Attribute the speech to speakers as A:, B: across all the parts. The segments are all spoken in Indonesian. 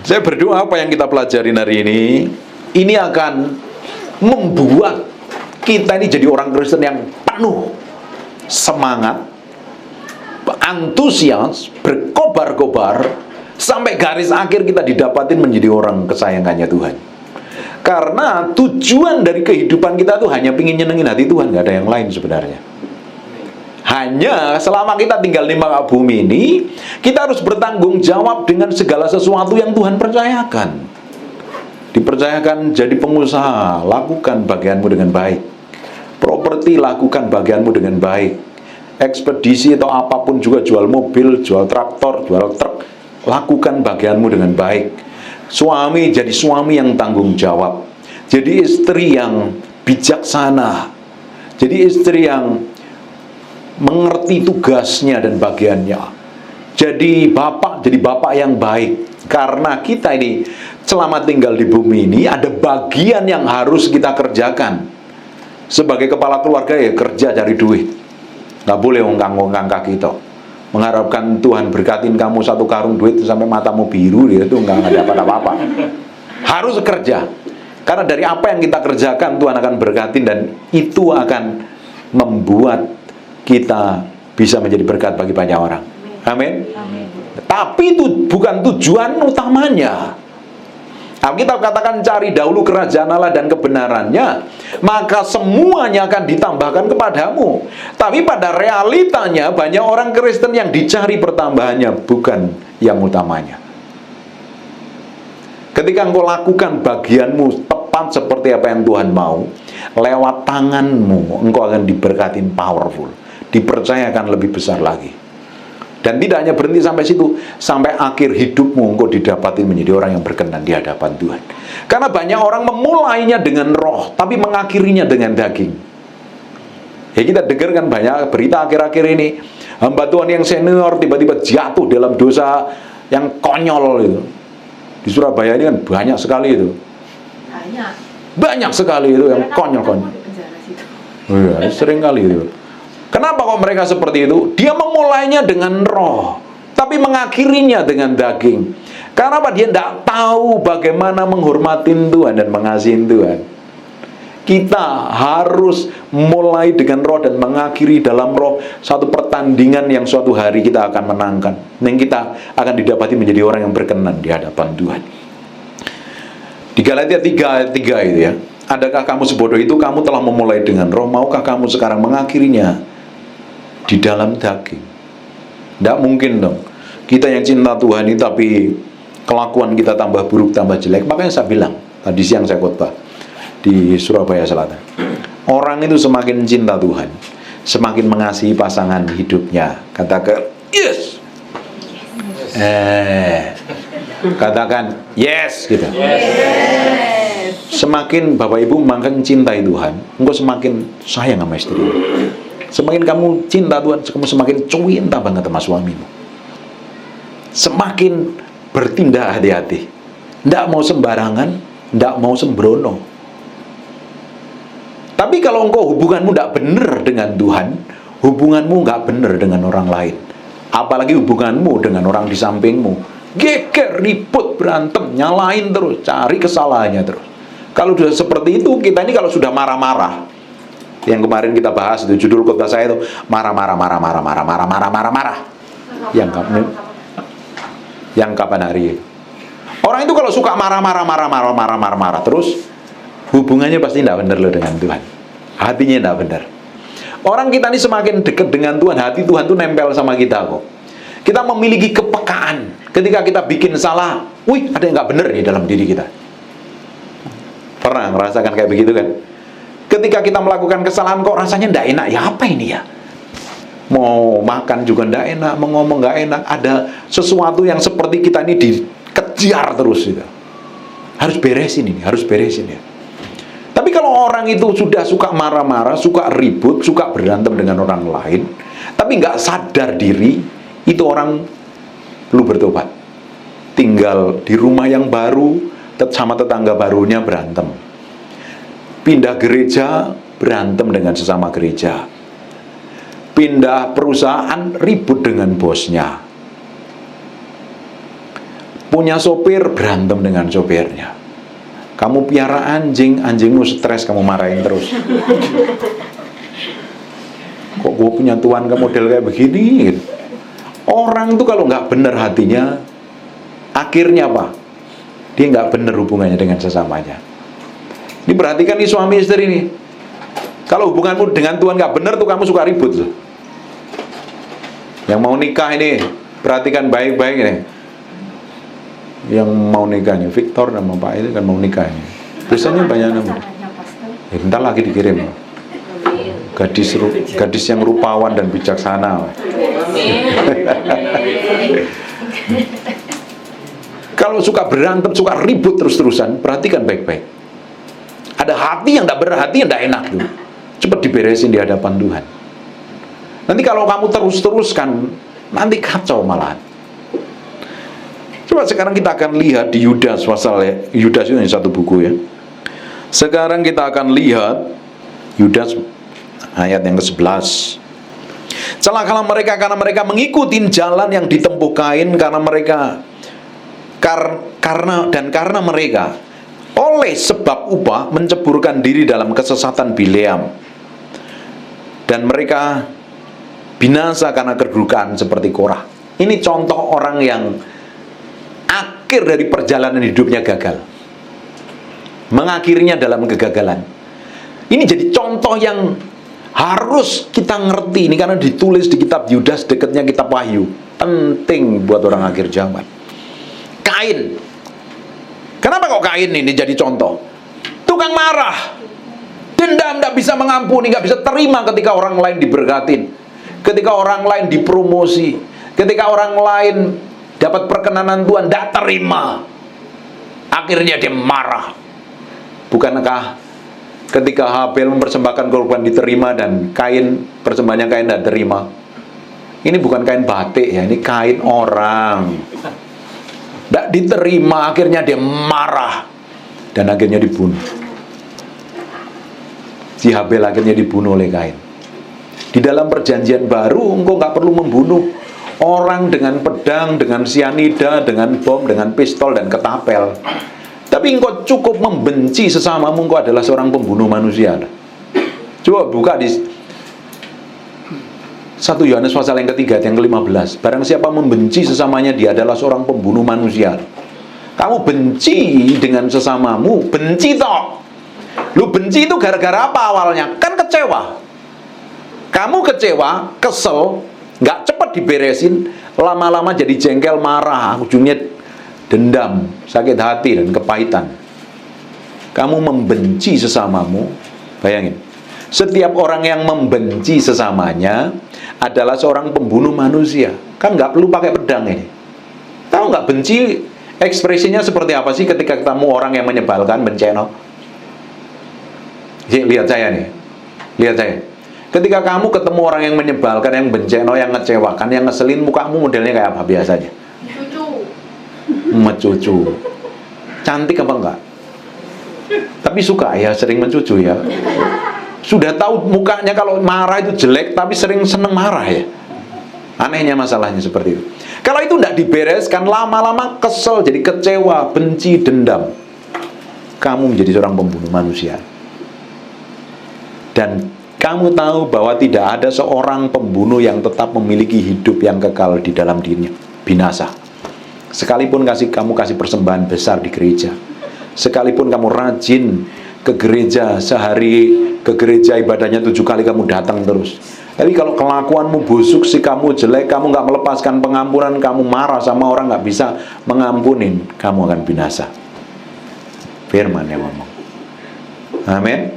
A: Saya berdoa apa yang kita pelajarin hari ini akan membuat kita ini jadi orang Kristen yang penuh semangat, antusias, berkobar-kobar, sampai garis akhir kita didapatin menjadi orang kesayangannya Tuhan. Karena tujuan dari kehidupan kita tuh hanya pingin nyenengin hati Tuhan, gak ada yang lain sebenarnya. Hanya selama kita tinggal di muka bumi ini, kita harus bertanggung jawab dengan segala sesuatu yang Tuhan percayakan. Dipercayakan jadi pengusaha, lakukan bagianmu dengan baik. Properti, lakukan bagianmu dengan baik. Ekspedisi atau apapun juga, jual mobil, jual traktor, jual truk, lakukan bagianmu dengan baik. Suami, jadi suami yang tanggung jawab. Jadi istri yang bijaksana. Jadi istri yang mengerti tugasnya dan bagiannya. Jadi bapak yang baik. Karena kita ini selama tinggal di bumi ini ada bagian yang harus kita kerjakan. Sebagai kepala keluarga ya kerja cari duit. Gak boleh ngangkang kaki itu. Mengharapkan Tuhan berkatin kamu satu karung duit sampai matamu biru, itu nggak dapat apa-apa. Harus kerja. Karena dari apa yang kita kerjakan Tuhan akan berkatin, dan itu akan membuat kita bisa menjadi berkat bagi banyak orang. Amin. Tapi itu bukan tujuan utamanya. Alkitab katakan cari dahulu kerajaan Allah dan kebenarannya, maka semuanya akan ditambahkan kepadamu. Tapi pada realitanya banyak orang Kristen yang dicari pertambahannya, bukan yang utamanya. Ketika engkau lakukan bagianmu tepat seperti apa yang Tuhan mau, lewat tanganmu engkau akan diberkatin powerful, dipercayakan lebih besar lagi. Dan tidak hanya berhenti sampai situ, sampai akhir hidupmu engkau didapatin menjadi orang yang berkenan di hadapan Tuhan. Karena banyak orang memulainya dengan roh, tapi mengakhirinya dengan daging. Ya, kita dengar kan banyak berita akhir-akhir ini, hamba Tuhan yang senior tiba-tiba jatuh dalam dosa yang konyol itu. Di Surabaya ini kan banyak sekali itu. Banyak sekali itu yang konyol-konyol. Oh iya, sering kali itu. Kenapa kok mereka seperti itu? Dia memulainya dengan roh, tapi mengakhirinya dengan daging. Karena apa? Dia tidak tahu bagaimana menghormatin Tuhan dan mengasihi Tuhan. Kita harus mulai dengan roh dan mengakhiri dalam roh satu pertandingan yang suatu hari kita akan menangkan. Dan kita akan didapati menjadi orang yang berkenan di hadapan Tuhan. Di Galatia 3 ayat 3 itu ya. Adakah kamu sebodoh itu? Kamu telah memulai dengan roh, maukah kamu sekarang mengakhirinya di dalam daging? Tidak mungkin dong. Kita yang cinta Tuhan ini tapi kelakuan kita tambah buruk, tambah jelek. Makanya saya bilang, tadi siang saya khotbah di Surabaya Selatan, orang itu semakin cinta Tuhan, semakin mengasihi pasangan hidupnya. Katakan yes. Katakan yes gitu.
B: Yes.
A: Semakin Bapak Ibu makin cintai Tuhan, engkau semakin sayang sama istrimu. Semakin kamu cinta Tuhan, kamu semakin cinta banget sama suamimu. Semakin bertindak hati-hati. Tidak mau sembarangan, tidak mau sembrono. Tapi kalau engkau hubunganmu tidak benar dengan Tuhan, hubunganmu nggak benar dengan orang lain. Apalagi hubunganmu dengan orang di sampingmu, geger, ribut, berantem, nyalain terus, cari kesalahannya terus. Kalau sudah seperti itu, kita ini kalau sudah marah-marah, yang kemarin kita bahas itu judul khotbah saya itu marah. Yang kapan hari? Orang itu kalau suka marah terus, hubungannya pasti tidak benar loh dengan Tuhan. Hatinya tidak benar. Orang kita ini semakin dekat dengan Tuhan, hati Tuhan tuh nempel sama kita kok. Kita memiliki kepekaan. Ketika kita bikin salah, wih, ada yang nggak benar nih dalam diri kita. Pernah merasakan kayak begitu kan? Ketika kita melakukan kesalahan kok rasanya tidak enak, ya apa ini ya? Mau makan juga tidak enak, mau ngomong nggak enak. Ada sesuatu yang seperti kita ini dikejar terus gitu. Harus beresin ini, harus beresin ya. Tapi kalau orang itu sudah suka marah-marah, suka ribut, suka berantem dengan orang lain, tapi nggak sadar diri, itu orang perlu bertobat. Tinggal di rumah yang baru, sama tetangga barunya berantem. Pindah gereja, berantem dengan sesama gereja. Pindah perusahaan, ribut dengan bosnya. Punya sopir, berantem dengan sopirnya. Kamu piara anjing, anjingmu stres, kamu marahin terus. Kok gue punya tuan ke model kayak begini? Orang tuh kalau nggak bener hatinya, akhirnya apa? Dia nggak bener hubungannya dengan sesamanya. Ini perhatikan nih suami istri ini. Kalau hubunganmu dengan Tuhan nggak bener tuh kamu suka ribut loh. Yang mau nikah ini, perhatikan baik-baik ini. Yang mau nikah nih, Victor sama Pak itu kan mau nikah ini. Biasanya banyak nama. Ya, bentar lagi dikirim. Gadis yang rupawan dan bijaksana. Kalau suka berantem, suka ribut terus-terusan, perhatikan baik-baik. Ada hati yang tidak berhati, yang tidak enak tuh. Cepat diberesin di hadapan Tuhan. Nanti kalau kamu terus-teruskan, nanti kacau malahan. Coba sekarang kita akan lihat di Yudas pasal ya. Yudas itu satu buku ya. Sekarang kita akan lihat Yudas ayat yang ke-11. Celakalah mereka karena mereka mengikuti jalan yang ditempuh Kain, karena mereka karena mereka oleh sebab upah menceburkan diri dalam kesesatan Bileam, dan mereka binasa karena kedudukan seperti Korah. Ini contoh orang yang akhir dari perjalanan hidupnya gagal, mengakhirinya dalam kegagalan. Ini jadi contoh yang harus kita ngerti ini, karena ditulis di kitab Yudas, dekatnya kitab Wahyu. Penting buat orang akhir zaman. Kain. Kenapa kok Kain ini jadi contoh? Tukang marah, dendam, tidak bisa mengampuni, nggak bisa terima ketika orang lain diberkatin, ketika orang lain dipromosi, ketika orang lain dapat perkenanan Tuhan, tidak terima. Akhirnya dia marah. Bukankah ketika Habel mempersembahkan korban diterima dan Kain, persembahannya Kain tidak terima? Ini bukan kain batik ya, ini kain orang. Tidak diterima, akhirnya dia marah dan akhirnya dibunuh. Si Habel akhirnya dibunuh oleh Kain. Di dalam perjanjian baru, engkau nggak perlu membunuh orang dengan pedang, dengan sianida, dengan bom, dengan pistol dan ketapel. Tapi engkau cukup membenci sesamamu, engkau adalah seorang pembunuh manusia. Coba buka di 1 Yohanes pasal yang ketiga, yang ke-15. Barang siapa membenci sesamanya, dia adalah seorang pembunuh manusia. Kamu benci dengan sesamamu, benci toh. Lu benci itu gara-gara apa awalnya? Kan kecewa. Kamu kecewa, kesel, nggak cepat diberesin, lama-lama jadi jengkel, marah, ujungnya dendam, sakit hati dan kepahitan. Kamu membenci sesamamu, bayangin. Setiap orang yang membenci sesamanya adalah seorang pembunuh manusia. Kan nggak perlu pakai pedang ini. Tahu nggak benci ekspresinya seperti apa sih ketika ketemu orang yang menyebalkan, benceno? Lihat saya nih, lihat saya. Ketika kamu ketemu orang yang menyebalkan, yang benceno, yang ngecewakan, yang ngeselin, mukamu modelnya kayak apa biasanya? Mencucu. Cantik apa enggak? Tapi suka ya, sering mencucu ya. Sudah tahu mukanya kalau marah itu jelek, tapi sering seneng marah ya. Anehnya masalahnya seperti itu. Kalau itu tidak dibereskan, lama-lama kesel, jadi kecewa, benci, dendam. Kamu menjadi seorang pembunuh manusia. Dan kamu tahu bahwa tidak ada seorang pembunuh yang tetap memiliki hidup yang kekal di dalam dirinya. Binasa. Sekalipun kamu kasih persembahan besar di gereja, sekalipun kamu rajin ke gereja, sehari ke gereja ibadahnya 7 kali kamu datang terus, tapi kalau kelakuanmu busuk, sih kamu jelek, kamu nggak melepaskan pengampunan, kamu marah sama orang, nggak bisa mengampunin, kamu akan binasa. Firman yang ngomong. Amin.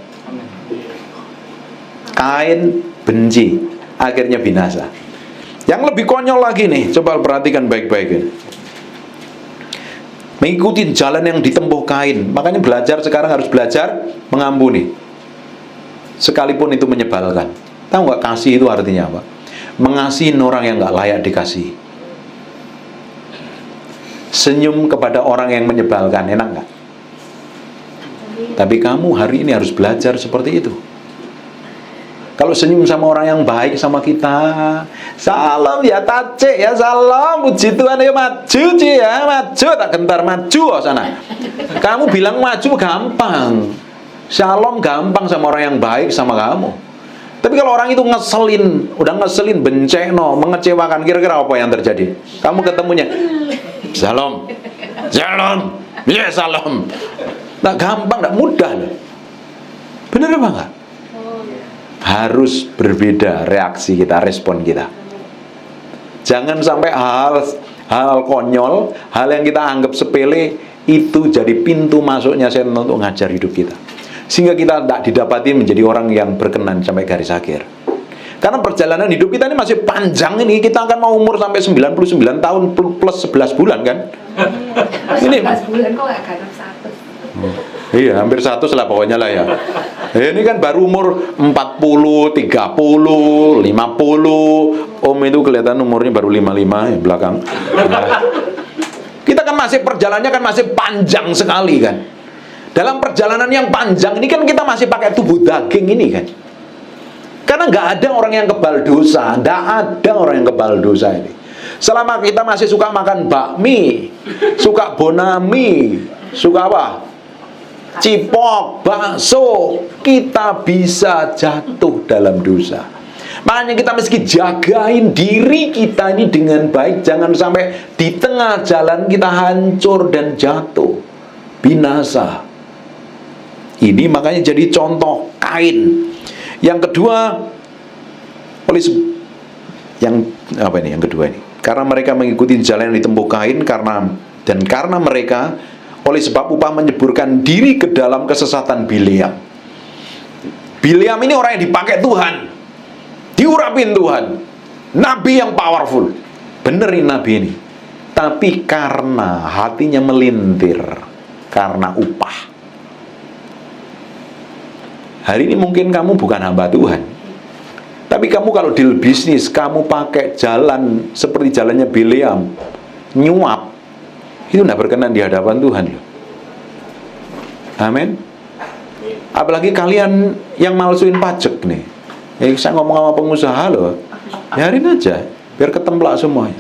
A: Kain benci, akhirnya binasa. Yang lebih konyol lagi nih, coba perhatikan baik-baik ini. Mengikuti jalan yang ditempuh Kain. Makanya belajar sekarang harus belajar mengampuni, sekalipun itu menyebalkan. Tahu nggak kasih itu artinya apa? Mengasihi orang yang nggak layak dikasihi. Senyum kepada orang yang menyebalkan, enak nggak? Tapi kamu hari ini harus belajar seperti itu. Kalau senyum sama orang yang baik sama kita, salam ya tace ya, salam puji Tuhan ya, maju Ci ya, maju tak gentar maju oh sana. Kamu bilang maju gampang, shalom gampang sama orang yang baik sama kamu. Tapi kalau orang itu ngeselin, udah ngeselin, benceno, mengecewakan, kira-kira apa yang terjadi? Kamu ketemunya, shalom, shalom, ya salam. Nah gampang, tak mudah loh. Bener apa enggak? Harus berbeda reaksi kita, respon kita. Jangan sampai hal konyol, hal yang kita anggap sepele itu jadi pintu masuknya setan untuk ngajar hidup kita, sehingga kita tidak didapati menjadi orang yang berkenan sampai garis akhir. Karena perjalanan hidup kita ini masih panjang ini. Kita akan mau umur sampai 99 tahun plus 11 bulan kan. Ini
B: 11 bulan kok gak genap 1.
A: Iya, hampir 100 lah pokoknya lah ya. Ini kan baru umur 40, 30, 50. Om itu kelihatan umurnya baru 55 ya belakang. Nah, kita kan masih perjalanannya kan masih panjang sekali kan. Dalam perjalanan yang panjang ini kan kita masih pakai tubuh daging ini kan. Karena nggak ada orang yang kebal dosa, nggak ada orang yang kebal dosa ini. Selama kita masih suka makan bakmi, suka bonami, suka apa? Cipok, bakso, kita bisa jatuh dalam dosa. Makanya kita mesti jagain diri kita ini dengan baik. Jangan sampai di tengah jalan kita hancur dan jatuh, binasa. Ini makanya jadi contoh Kain. Yang kedua, yang kedua ini, karena mereka mengikuti jalan yang ditempuh Kain, karena mereka oleh sebab upah menyeburkan diri ke dalam kesesatan Bileam. Bileam ini orang yang dipakai Tuhan, diurapin Tuhan, nabi yang powerful, benerin nabi ini. Tapi karena hatinya melintir, karena upah. Hari ini mungkin kamu bukan hamba Tuhan, tapi kamu kalau deal bisnis, kamu pakai jalan seperti jalannya Bileam, nyuap, itu tidak berkenan di hadapan Tuhan loh. Amin. Apalagi kalian yang malsuin pajak nih. Saya ngomong sama pengusaha loh, biarin aja, biar ketemplak semua.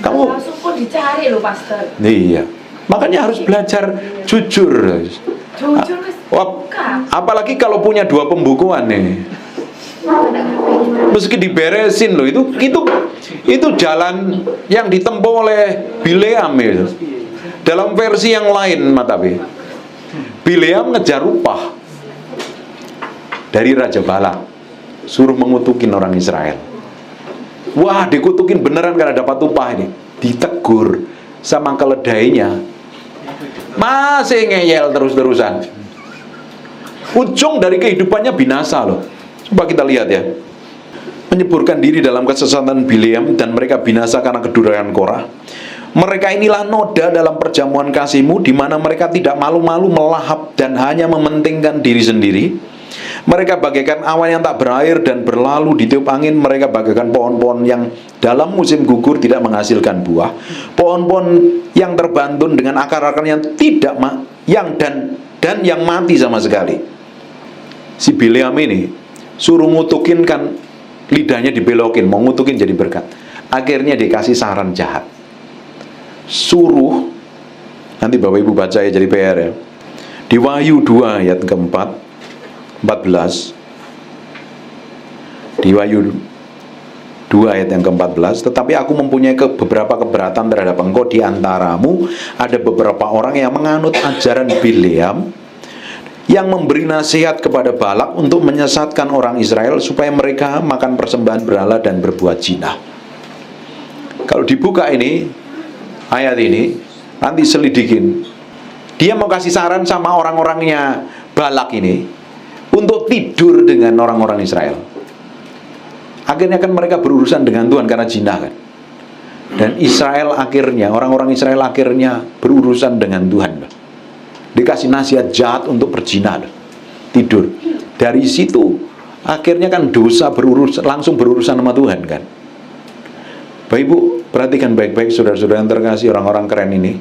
A: Kamu
B: langsung pun dicari loh pastor.
A: Iya. Makanya harus belajar jujur.
B: Jujur Mas.
A: Apalagi kalau punya 2 pembukuan nih. Meski diberesin loh, itu jalan yang ditempuh oleh Bileam itu. Dalam versi yang lain, Matabe, Bileam ngejar upah dari Raja Balak, suruh mengutukin orang Israel. Wah, dikutukin beneran karena dapat upah ini. Ditegur sama keledainya, masih ngeyel terus-terusan. Ujung dari kehidupannya binasa loh. Coba kita lihat ya. Menyeburkan diri dalam kesesatan Bileam, dan mereka binasa karena kedurhakaan Korah. Mereka inilah noda dalam perjamuan kasih-Mu, di mana mereka tidak malu-malu melahap dan hanya mementingkan diri sendiri. Mereka bagaikan awan yang tak berair dan berlalu ditiup angin. Mereka bagaikan pohon-pohon yang dalam musim gugur tidak menghasilkan buah. Pohon-pohon yang terbantun dengan akar-akar yang tidak dan yang mati sama sekali. Si Bileam ini suruh ngutukin, kan lidahnya dibelokin, mau ngutukin jadi berkat. Akhirnya dikasih saran jahat. Suruh, nanti Bapak Ibu baca ya, jadi PR ya. Di Wahyu 2 ayat keempat, 14. Di Wahyu 2 ayat yang ke-14, tetapi aku mempunyai beberapa keberatan terhadap engkau. Di antaramu ada beberapa orang yang menganut ajaran Bileam, yang memberi nasihat kepada Balak untuk menyesatkan orang Israel supaya mereka makan persembahan berhala dan berbuat zina. Kalau dibuka ini, ayat ini, nanti selidikin. Dia mau kasih saran sama orang-orangnya Balak ini untuk tidur dengan orang-orang Israel. Akhirnya kan mereka berurusan dengan Tuhan karena zina kan. Dan Israel akhirnya, orang-orang Israel akhirnya berurusan dengan Tuhan. Dikasih nasihat jahat untuk berzina, tidur. Dari situ akhirnya kan dosa langsung berurusan sama Tuhan kan. Bapak Ibu perhatikan baik-baik, saudara-saudara yang terkasih, orang-orang keren ini.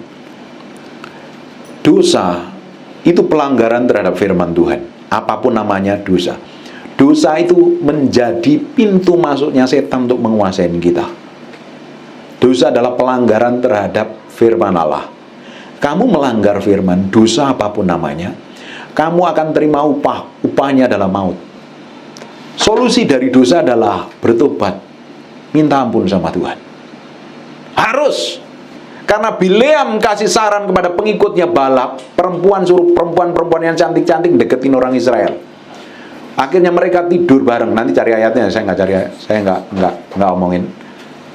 A: Dosa itu pelanggaran terhadap firman Tuhan, apapun namanya dosa. dosa itu menjadi pintu masuknya setan untuk menguasai kita. Dosa adalah pelanggaran terhadap firman Allah. Kamu melanggar firman, dosa apapun namanya, kamu akan terima upahnya adalah maut. Solusi dari dosa adalah bertobat, minta ampun sama Tuhan. Harus. Karena Bileam kasih saran kepada pengikutnya Balak, perempuan suruh perempuan-perempuan yang cantik-cantik deketin orang Israel. Akhirnya mereka tidur bareng. Nanti cari ayatnya, saya nggak omongin,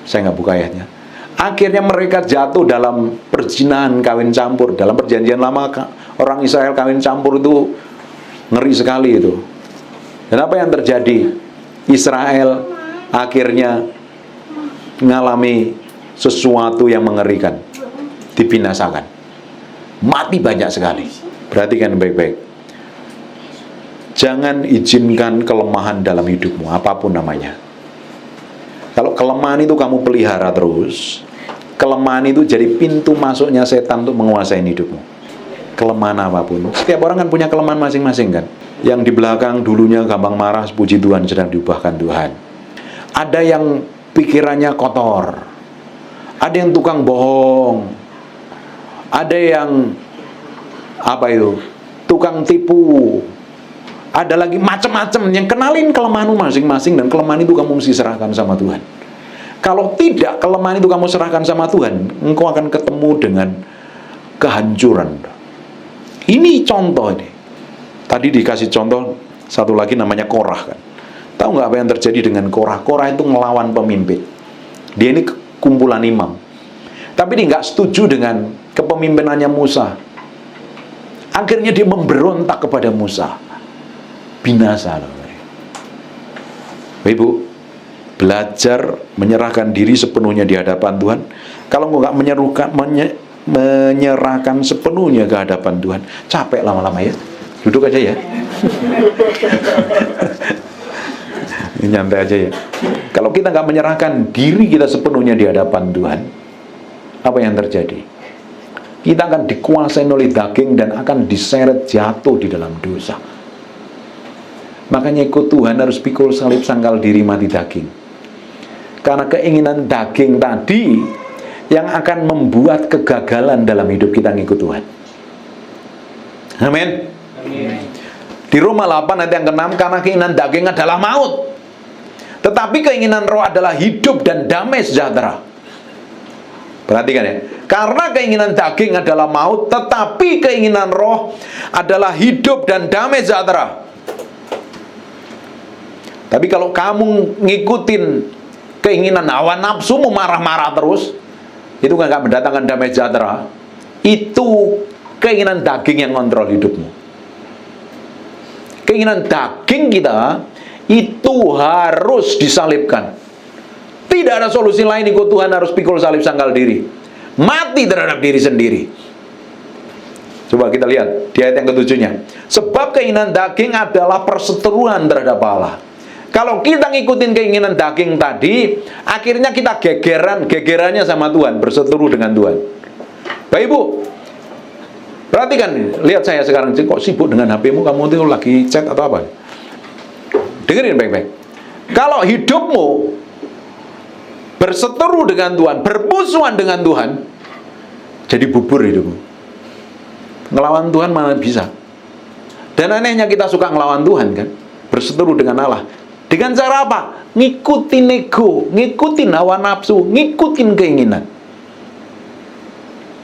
A: saya nggak buka ayatnya. Akhirnya mereka jatuh dalam perzinahan kawin campur. Dalam perjanjian lama orang Israel kawin campur itu ngeri sekali itu. Dan apa yang terjadi? Israel akhirnya mengalami sesuatu yang mengerikan, dibinasakan, mati banyak sekali. Perhatikan baik-baik. Jangan izinkan kelemahan dalam hidupmu, apapun namanya. Kalau kelemahan itu kamu pelihara terus, kelemahan itu jadi pintu masuknya setan untuk menguasai hidupmu. Kelemahan apapun. Setiap orang kan punya kelemahan masing-masing kan. Yang di belakang dulunya gampang marah, puji Tuhan sedang diubahkan Tuhan. Ada yang pikirannya kotor. Ada yang tukang bohong. Ada yang tukang tipu. Ada lagi macam-macam yang kenalin kelemahanmu masing-masing, dan kelemahan itu kamu mesti serahkan sama Tuhan. Kalau tidak, kelemahan itu kamu serahkan sama Tuhan, engkau akan ketemu dengan kehancuran. Ini contoh ini. Tadi dikasih contoh satu lagi namanya Korah kan. Tahu nggak apa yang terjadi dengan Korah? Korah itu ngelawan pemimpin. Dia ini kumpulan imam. Tapi dia nggak setuju dengan kepemimpinannya Musa. Akhirnya dia memberontak kepada Musa. Binasa. Ibu, belajar menyerahkan diri sepenuhnya di hadapan Tuhan. Kalau nggak menyerahkan sepenuhnya ke hadapan Tuhan, capek lama-lama ya. Duduk aja ya. Nyantai aja ya. Kalau kita nggak menyerahkan diri kita sepenuhnya di hadapan Tuhan, apa yang terjadi? Kita akan dikuasai oleh daging dan akan diseret jatuh di dalam dosa. Makanya ikut Tuhan harus pikul salib, sangkal diri, mati daging. Karena keinginan daging tadi yang akan membuat kegagalan dalam hidup kita ngikut Tuhan. Amin. Di Roma 8 ayat yang ke-6, karena keinginan daging adalah maut, tetapi keinginan roh adalah hidup dan damai sejahtera. Perhatikan ya. Karena keinginan daging adalah maut, tetapi keinginan roh adalah hidup dan damai sejahtera. Tapi kalau kamu ngikutin keinginan hawa nafsumu, marah-marah terus, itu nggak mendatangkan damai sejahtera. Itu keinginan daging yang kontrol hidupmu. Keinginan daging kita itu harus disalibkan. Tidak ada solusi lain ikut Tuhan, harus pikul salib, sangkal diri, mati terhadap diri sendiri. Coba kita lihat di ayat yang ke-7-nya. Sebab keinginan daging adalah perseteruan terhadap Allah. Kalau kita ngikutin keinginan daging tadi, akhirnya kita gegerannya sama Tuhan, berseteru dengan Tuhan. Bapak Ibu, perhatikan, lihat saya sekarang, kok sibuk dengan HP-mu, kamu itu lagi chat atau apa? Dengerin baik-baik. Kalau hidupmu berseteru dengan Tuhan, bermusuhan dengan Tuhan, jadi bubur hidupmu. Ngelawan Tuhan mana bisa. Dan anehnya kita suka ngelawan Tuhan kan, berseteru dengan Allah. Dengan cara apa? Ngikutin ego, ngikutin hawa nafsu, ngikutin keinginan.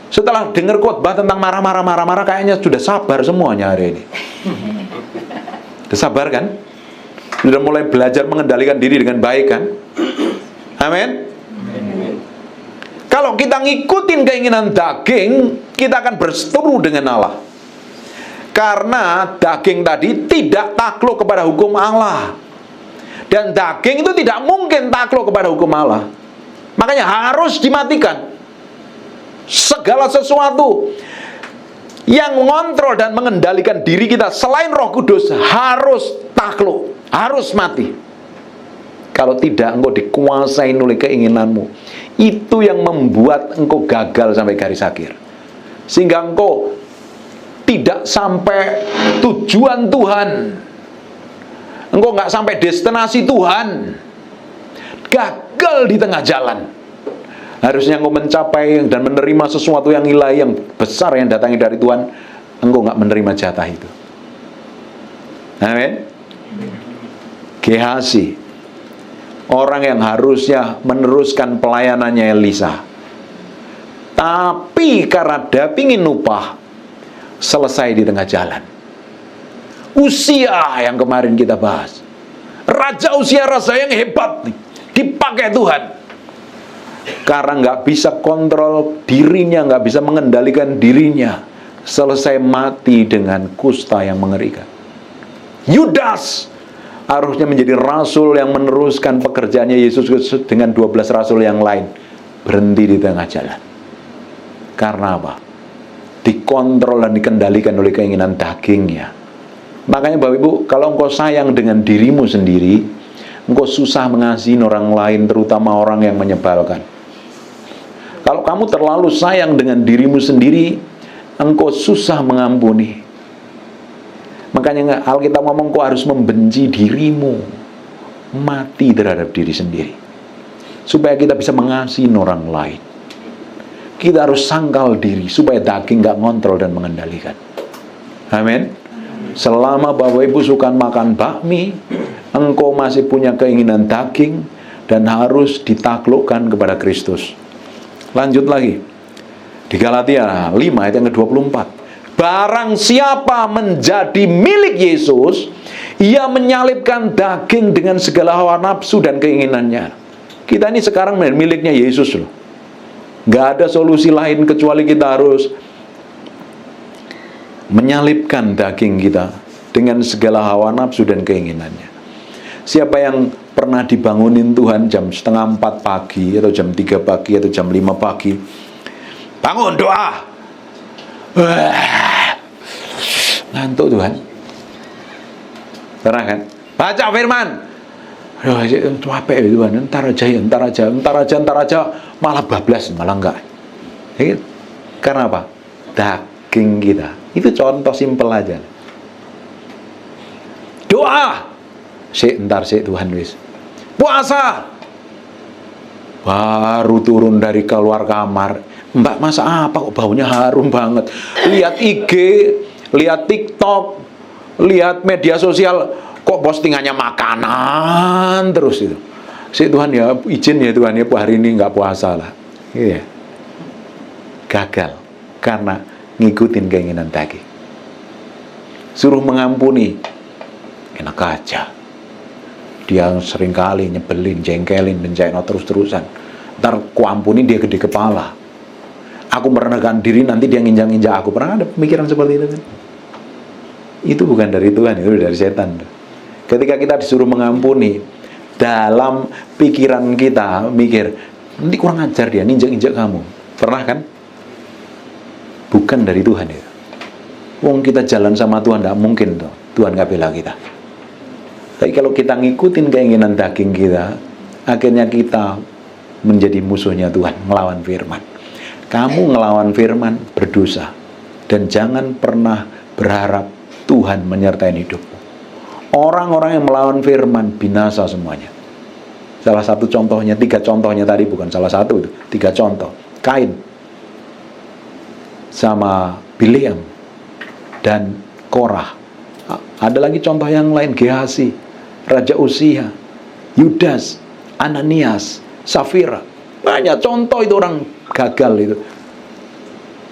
A: Setelah dengar khotbah tentang marah-marah, kayaknya sudah sabar semuanya hari ini. Sudah sabar kan? Sudah mulai belajar mengendalikan diri dengan baik kan? Amin. Kalau kita ngikutin keinginan daging, kita akan berseteru dengan Allah. Karena daging tadi tidak takluk kepada hukum Allah. Dan daging itu tidak mungkin takluk kepada hukum Allah. Makanya harus dimatikan. Segala sesuatu yang mengontrol dan mengendalikan diri kita selain Roh Kudus harus takluk, harus mati. Kalau tidak, engkau dikuasai oleh keinginanmu. Itu yang membuat engkau gagal sampai garis akhir. Sehingga engkau tidak sampai tujuan Tuhan. Engkau nggak sampai destinasi Tuhan, gagal di tengah jalan. Harusnya engkau mencapai dan menerima sesuatu yang ilahi, yang besar yang datangnya dari Tuhan. Engkau nggak menerima jatah itu. Amin. Gehazi, orang yang harusnya meneruskan pelayanannya Elisa, tapi karena dia pingin upah, selesai di tengah jalan. Usia yang kemarin kita bahas, raja Usia raja yang hebat nih, dipakai Tuhan. Karena nggak bisa kontrol dirinya, nggak bisa mengendalikan dirinya, selesai mati dengan kusta yang mengerikan. Yudas harusnya menjadi rasul yang meneruskan pekerjaannya Yesus Kristus dengan 12 rasul yang lain, berhenti di tengah jalan. Karena apa? Dikontrol dan dikendalikan oleh keinginan dagingnya. Makanya Bapak Ibu, kalau engkau sayang dengan dirimu sendiri, engkau susah mengasihi orang lain, terutama orang yang menyebalkan. Kalau kamu terlalu sayang dengan dirimu sendiri, engkau susah mengampuni. Makanya Alkitab ngomong, engkau harus membenci dirimu, mati terhadap diri sendiri, supaya kita bisa mengasihi orang lain. Kita harus sangkal diri supaya daging gak ngontrol dan mengendalikan. Amin. Selama Bapak Ibu suka makan bakmi, engkau masih punya keinginan daging dan harus ditaklukkan kepada Kristus. Lanjut lagi di Galatia 5 ayat yang ke-24. Barang siapa menjadi milik Yesus, ia menyalibkan daging dengan segala hawa nafsu dan keinginannya. Kita ini sekarang miliknya Yesus loh. Gak ada solusi lain kecuali kita harus menyalibkan daging kita dengan segala hawa nafsu dan keinginannya. Siapa yang pernah dibangunin Tuhan jam 3:30 pagi atau jam 3 pagi atau jam 5 pagi, bangun doa, ngantuk Tuhan, pernah kan? Baca firman, capek Tuhan, entar aja, malah bablas, malah enggak. Karena apa? Daging kita. Itu contoh simpel aja. Doa, entar Tuhan wis. Puasa, baru turun dari keluar kamar, Mbak masak apa kok baunya harum banget? Lihat IG, lihat TikTok, lihat media sosial, kok postingannya makanan terus itu. Tuhan ya, izin ya Tuhan ya, hari ini nggak puasa lah. Gitu ya. Gagal karena ngikutin keinginan daging. Suruh mengampuni, enak aja. Dia seringkali nyebelin, jengkelin, bencana terus-terusan. Ntar ku ampuni dia gede kepala. Aku merendahkan diri, nanti dia nginjak-nginjak aku. Pernah ada pemikiran seperti itu kan? Itu bukan dari Tuhan, itu dari setan. Ketika kita disuruh mengampuni, dalam pikiran kita mikir, nanti kurang ajar dia, ninjak-ninjak kamu. Pernah kan? Bukan dari Tuhan itu. Wong kita jalan sama Tuhan, tidak mungkin tuh Tuhan gak bela kita. Tapi kalau kita ngikutin keinginan daging kita, akhirnya kita menjadi musuhnya Tuhan, ngelawan firman. Kamu ngelawan firman berdosa. Dan jangan pernah berharap Tuhan menyertai hidupmu. Orang-orang yang melawan firman binasa semuanya. Salah satu contohnya, 3 contohnya tadi, bukan salah satu itu, 3 contoh. Kain sama Bileam dan Korah. Ada lagi contoh yang lain, Gehazi, Raja Usia, Yudas, Ananias, Safira. Banyak contoh itu orang gagal itu.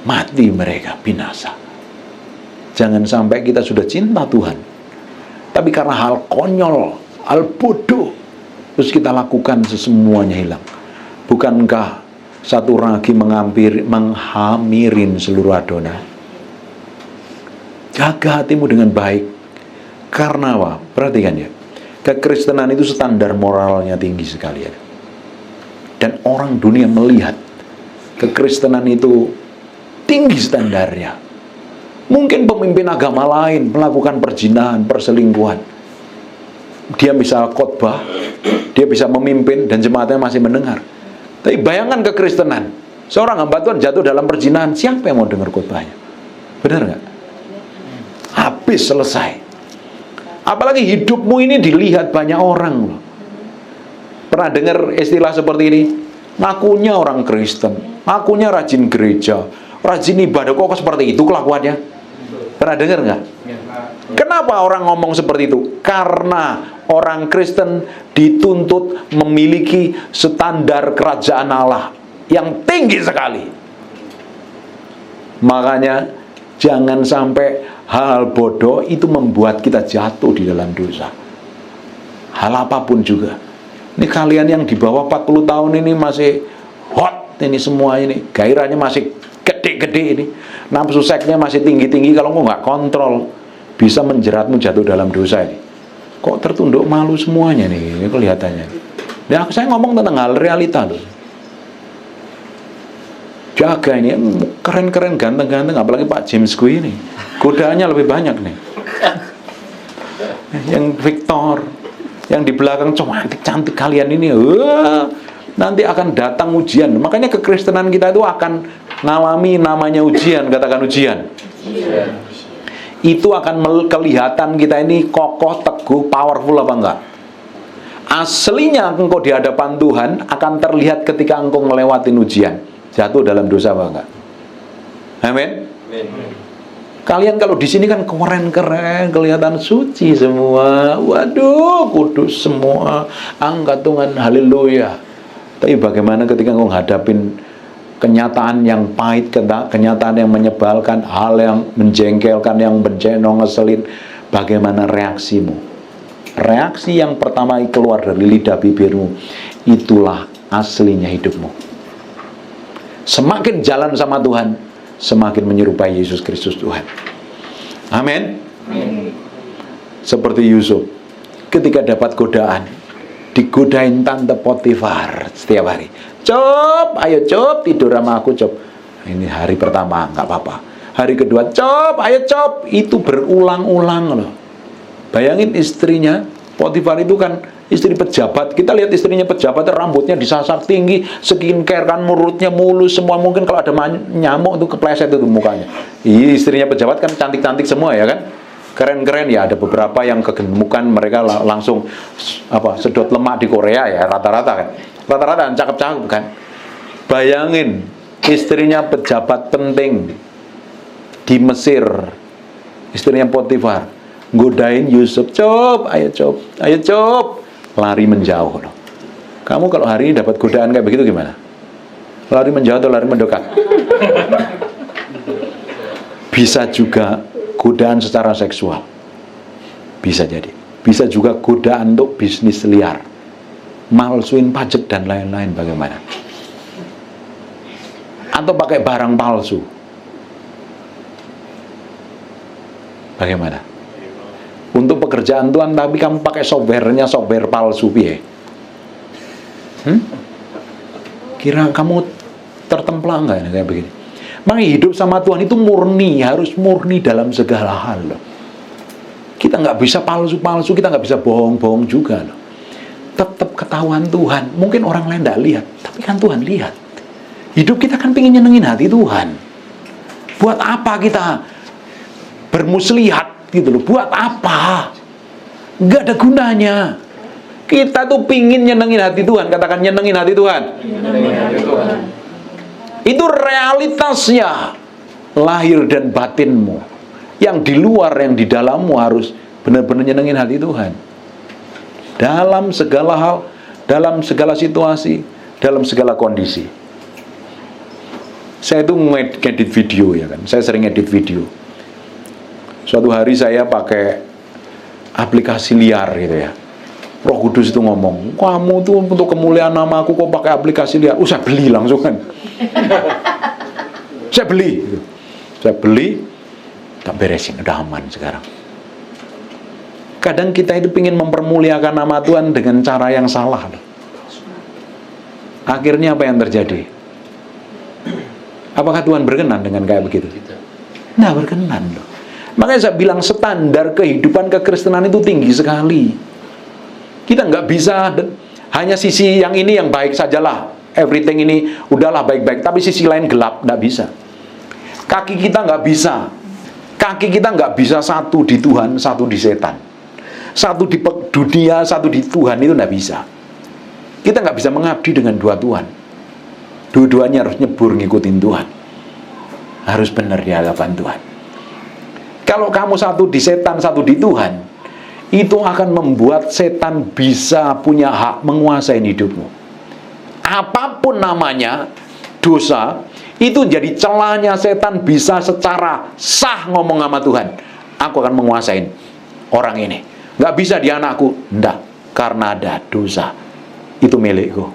A: Mati mereka, binasa. Jangan sampai kita sudah cinta Tuhan, tapi karena hal konyol, hal bodoh, terus kita lakukan semuanya hilang. Bukankah satu ragi menghamirin seluruh adonan? Jaga hatimu dengan baik. Karena apa? Perhatikan ya, kekristenan itu standar moralnya tinggi sekali ya. Dan orang dunia melihat kekristenan itu tinggi standarnya. Mungkin pemimpin agama lain melakukan perzinahan, perselingkuhan, dia bisa khotbah, dia bisa memimpin dan jemaatnya masih mendengar. Tapi bayangkan kekristenan, seorang hamba Tuhan jatuh dalam perzinahan, siapa yang mau dengar khotbahnya? Benar nggak? Habis, selesai. Apalagi hidupmu ini dilihat banyak orang loh. Pernah dengar istilah seperti ini? Ngakunya orang Kristen, ngakunya rajin gereja, rajin ibadah, kok seperti itu kelakuannya? Pernah dengar nggak? Kenapa orang ngomong seperti itu? Karena orang Kristen dituntut memiliki standar kerajaan Allah yang tinggi sekali. Makanya jangan sampai hal-hal bodoh itu membuat kita jatuh di dalam dosa. Hal apapun juga. Ini kalian yang di bawah 40 tahun ini masih hot ini semua ini. Gairahnya masih gede-gede ini. Nafsu seksnya masih tinggi-tinggi. Kalau nggak kontrol, bisa menjeratmu jatuh dalam dosa ini. Kok tertunduk malu semuanya nih, ini kelihatannya. Ya, saya ngomong tentang hal realita loh. Jaga ini, keren-keren, ganteng-ganteng, apalagi Pak James gue ini. Godaannya lebih banyak nih. Yang Victor, yang di belakang cantik-cantik kalian ini, nanti akan datang ujian. Makanya kekristenan kita itu akan ngalami namanya ujian, katakan ujian. Itu akan kelihatan kita ini kokoh, teguh, powerful apa enggak. Aslinya engkau di hadapan Tuhan akan terlihat ketika engkau ngelewatin ujian. Jatuh dalam dosa apa enggak? Amin. Kalian kalau di sini kan keren-keren, kelihatan suci semua. Waduh, kudus semua. Angkat Tuhan, haleluya. Tapi bagaimana ketika engkau ngadapin kenyataan yang pahit, kenyataan yang menyebalkan, hal yang menjengkelkan, yang bencana, ngeselin, bagaimana reaksimu? Reaksi yang pertama keluar dari lidah bibirmu, itulah aslinya hidupmu. Semakin jalan sama Tuhan, semakin menyerupai Yesus Kristus Tuhan. Amin. Seperti Yusuf, ketika dapat godaan, digodain tante Potifar setiap hari. Cop, ayo cop, tidur sama aku cop. Ini hari pertama, nggak apa-apa. Hari kedua, cop, ayo cop. Itu berulang-ulang loh. Bayangin istrinya, Potifar itu kan istri pejabat. Kita lihat istrinya pejabat, rambutnya disasar tinggi, skincare kan, mulutnya mulus semua. Mungkin kalau ada nyamuk itu kepleset itu mukanya. Iya, istrinya pejabat kan cantik-cantik semua ya kan. Keren-keren ya, ada beberapa yang kegemukan, mereka langsung sedot lemak di Korea ya, rata-rata kan. Rata-rata cakep-cakep kan. Bayangin istrinya pejabat penting di Mesir, istrinya Potifar, godain Yusuf, cop, ayo cop, ayo cop, lari menjauh loh. Kamu kalau hari ini dapat godaan kayak begitu gimana? Lari menjauh atau lari mendekat? Bisa juga godaan secara seksual, bisa jadi. Bisa juga godaan untuk bisnis liar, malsuin pajak dan lain-lain, bagaimana? Atau pakai barang palsu, bagaimana? Untuk pekerjaan Tuhan tapi kamu pakai softwarenya software palsu piye? Kira kamu tertemplang nggak kayak begini? Makanya hidup sama Tuhan itu murni, harus murni dalam segala hal loh. Kita nggak bisa palsu-palsu, kita nggak bisa bohong-bohong juga loh. Tetap ketahuan Tuhan. Mungkin orang lain nggak lihat, tapi kan Tuhan lihat. Hidup kita kan pengen nyenengin hati Tuhan. Buat apa kita bermuslihat gitu loh? Buat apa? Nggak ada gunanya. Kita tuh pingin nyenengin hati Tuhan. Katakan nyenengin hati Tuhan. Nyenengin hati Tuhan. Itu realitasnya, lahir dan batinmu. Yang di luar, yang di dalammu harus benar-benar nyenengin hati Tuhan. Dalam segala hal, dalam segala situasi, dalam segala kondisi. Saya itu ngedit video ya kan. Saya sering edit video. Suatu hari saya pakai aplikasi liar gitu ya. Roh Kudus itu ngomong, kamu tuh untuk kemuliaan nama aku kok pakai aplikasi liar. Saya beli langsung kan. Saya beli gitu. Saya beli, tak beresin, udah aman sekarang. Kadang kita itu ingin mempermuliakan nama Tuhan dengan cara yang salah loh. Akhirnya apa yang terjadi? Apakah Tuhan berkenan dengan kayak begitu? Nah, berkenan loh. Makanya saya bilang standar kehidupan kekristenan itu tinggi sekali. Kita nggak bisa hanya sisi yang ini yang baik sajalah. Everything ini udahlah baik-baik, tapi sisi lain gelap, nggak bisa. Kaki kita nggak bisa. Kaki kita nggak bisa satu di Tuhan, satu di setan. Satu di dunia, satu di Tuhan, itu tidak bisa. Kita nggak bisa mengabdi dengan dua Tuhan. Dua-duanya harus nyebur ngikutin Tuhan. Harus benar di hadapan Tuhan. Kalau kamu satu di setan, satu di Tuhan, itu akan membuat setan bisa punya hak menguasai hidupmu. Apapun namanya, dosa, itu jadi celahnya setan bisa secara sah ngomong sama Tuhan. Aku akan menguasain orang ini. Nggak bisa di anakku. Nggak, karena ada dosa. Itu milikku.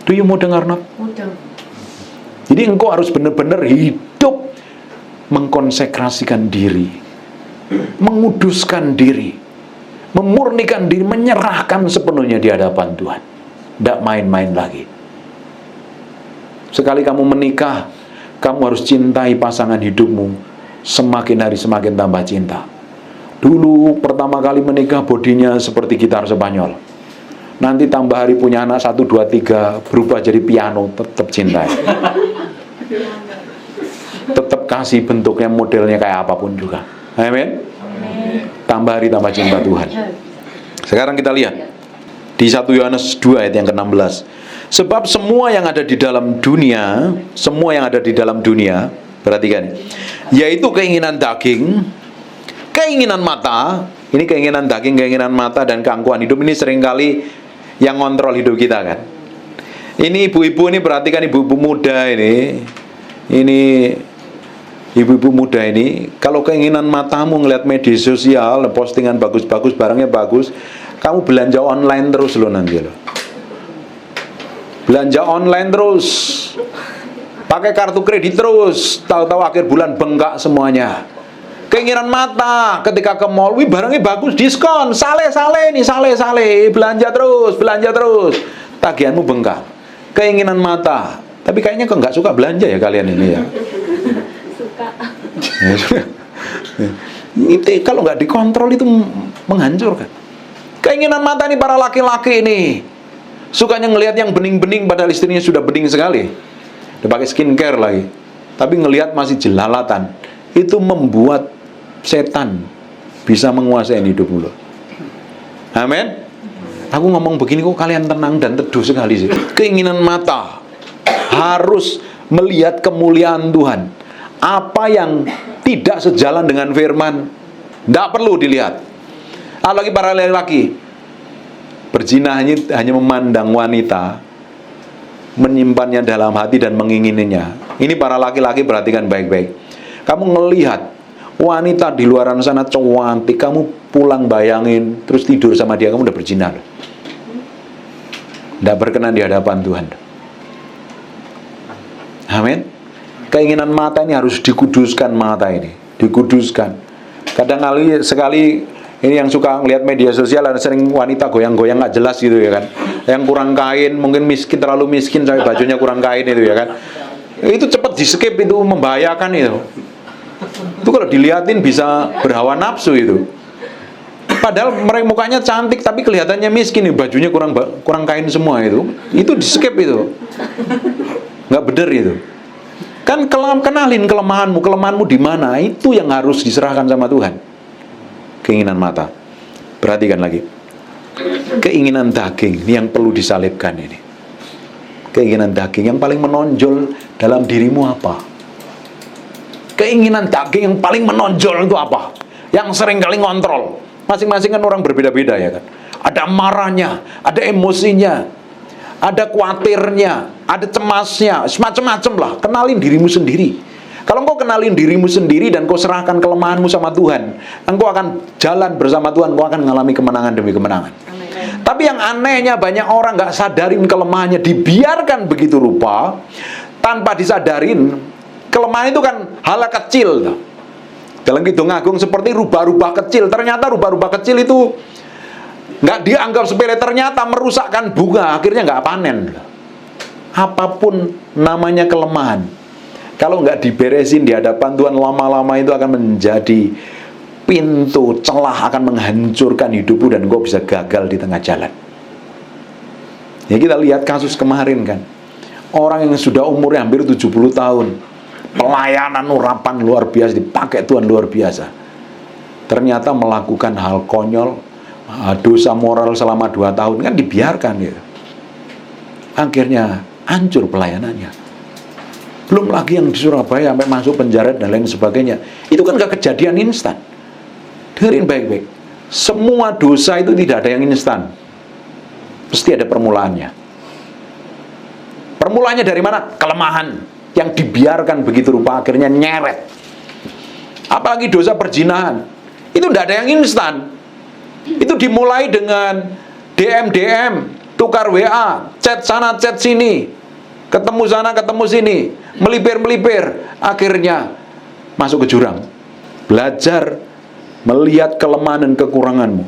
A: Do you mau dengar, Nak?
B: Mudah.
A: Jadi engkau harus benar-benar hidup mengkonsekrasikan diri, menguduskan diri, memurnikan diri, menyerahkan sepenuhnya di hadapan Tuhan. Tidak main-main lagi. Sekali kamu menikah, kamu harus cintai pasangan hidupmu. Semakin hari semakin tambah cinta. Dulu pertama kali menikah bodinya seperti gitar Spanyol. Nanti tambah hari punya anak 1, 2, 3 berubah jadi piano, tetap cintai. Tetap kasih bentuknya, modelnya kayak apapun juga. Amin. Tambah hari tambah cinta Tuhan. Sekarang kita lihat di 1 Yohanes 2 ayat yang ke-16. Sebab semua yang ada di dalam dunia, semua yang ada di dalam dunia, perhatikan, yaitu keinginan daging, keinginan mata. Ini keinginan daging, keinginan mata, dan keangkuhan hidup ini seringkali yang ngontrol hidup kita kan. Ini ibu-ibu, ini perhatikan, ibu-ibu muda ini ibu-ibu muda ini, kalau keinginan matamu ngeliat media sosial, postingan bagus-bagus, barangnya bagus, kamu belanja online terus loh nanti loh. Belanja online terus, pakai kartu kredit terus, tahu-tahu akhir bulan bengkak semuanya. Keinginan mata, ketika ke mall, wih barangnya bagus, diskon, sale nih, sale, belanja terus, tagihanmu bengkak. Keinginan mata, tapi kayaknya kok nggak suka belanja ya kalian ini ya. Suka. Itu kalau nggak dikontrol itu menghancurkan. Keinginan mata nih para laki-laki ini, sukanya ngelihat yang bening-bening padahal istrinya sudah bening sekali. Dia pakai skincare lagi, tapi ngelihat masih jelalatan. Itu membuat setan bisa menguasai hidupmu loh. Amin. Aku ngomong begini kok kalian tenang dan teduh sekali sih. Keinginan mata harus melihat kemuliaan Tuhan. Apa yang tidak sejalan dengan firman tidak perlu dilihat. Apalagi para laki-laki berzina hanya memandang wanita, menyimpannya dalam hati dan mengingininya. Ini para laki-laki perhatikan baik-baik. Kamu ngelihat wanita di luaran sana cantik, kamu pulang bayangin, terus tidur sama dia, kamu udah berzina loh. Tidak berkenan di hadapan Tuhan. Amin. Keinginan mata ini harus dikuduskan, mata ini dikuduskan. Kadang sekali ini yang suka ngelihat media sosial, ada sering wanita goyang-goyang nggak jelas gitu ya kan. Yang kurang kain, mungkin miskin, terlalu miskin sampai bajunya kurang kain itu ya kan. Itu cepat di skip, itu membahayakan itu. Itu kalau dilihatin bisa berhawa nafsu itu. Padahal mereka mukanya cantik tapi kelihatannya miskin, bajunya kurang kain semua itu di skip itu. Nggak bener itu. Kan kenalin kelemahanmu di mana, itu yang harus diserahkan sama Tuhan. Keinginan mata. Perhatikan lagi. Keinginan daging ini yang perlu disalibkan ini. Keinginan daging yang paling menonjol dalam dirimu apa? Keinginan daging yang paling menonjol itu apa? Yang sering kali ngontrol. Masing-masing kan orang berbeda-beda ya kan. Ada marahnya, ada emosinya, ada khawatirnya, ada cemasnya, semacam-macam lah. Kenalin dirimu sendiri. Kalau engkau kenalin dirimu sendiri dan kau serahkan kelemahanmu sama Tuhan, engkau akan jalan bersama Tuhan, engkau akan mengalami kemenangan demi kemenangan. Tapi yang anehnya banyak orang gak sadarin kelemahannya, dibiarkan begitu rupa tanpa disadarin. Kelemahan itu kan hal kecil. Dalam Kidung Agung seperti rubah-rubah kecil. Ternyata rubah-rubah kecil itu nggak dianggap sepele, ternyata merusakkan bunga, akhirnya nggak panen. Apapun namanya kelemahan, kalau nggak diberesin di hadapan Tuhan, lama-lama itu akan menjadi pintu celah, akan menghancurkan hidupmu dan kau bisa gagal di tengah jalan. Ya kita lihat kasus kemarin kan, orang yang sudah umurnya hampir 70 tahun, pelayanan urapan luar biasa, dipakai Tuhan luar biasa. ternyata melakukan hal konyol, dosa moral selama 2 tahun, kan dibiarkan gitu. Akhirnya hancur pelayanannya. Belum lagi yang di Surabaya sampai masuk penjara dan lain sebagainya. Itu kan gak kejadian instan. Dengerin baik-baik. Semua dosa itu tidak ada yang instan. Pasti ada permulaannya. Permulaannya dari mana? Kelemahan yang dibiarkan begitu rupa, akhirnya nyeret. Apalagi dosa perzinahan, itu tidak ada yang instan. Itu dimulai dengan DM, tukar WA, chat sana, chat sini, ketemu sana, ketemu sini, melipir, akhirnya masuk ke jurang. Belajar melihat kelemahan dan kekuranganmu.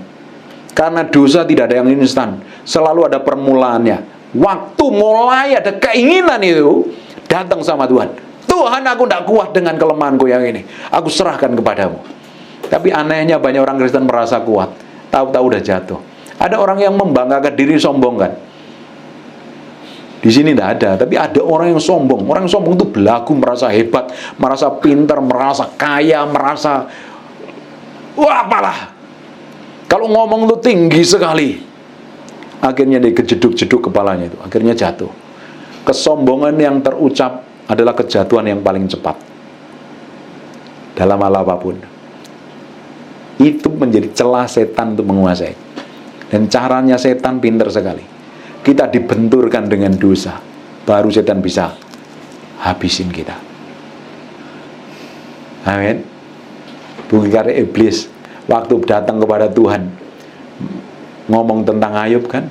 A: Karena dosa tidak ada yang instan, selalu ada permulaannya. Waktu mulai ada keinginan itu, datang sama Tuhan. Tuhan, aku tidak kuat dengan kelemahanku yang ini, aku serahkan kepadamu. Tapi anehnya banyak orang Kristen merasa kuat, tahu-tahu udah jatuh. Ada orang yang membanggakan diri, sombong kan? Di sini tidak ada, tapi ada orang yang sombong. Orang yang sombong itu belagu, merasa hebat, merasa pintar, merasa kaya, merasa wah apalah. Kalau ngomong itu tinggi sekali, akhirnya dia kejeduk-jeduk kepalanya itu, akhirnya jatuh. Kesombongan yang terucap adalah kejatuhan yang paling cepat dalam hal apapun. Itu menjadi celah setan untuk menguasai. Dan caranya setan pintar sekali. Kita dibenturkan dengan dosa, baru setan bisa habisin kita. Amin. Bukan iblis waktu datang kepada Tuhan ngomong tentang Ayub kan,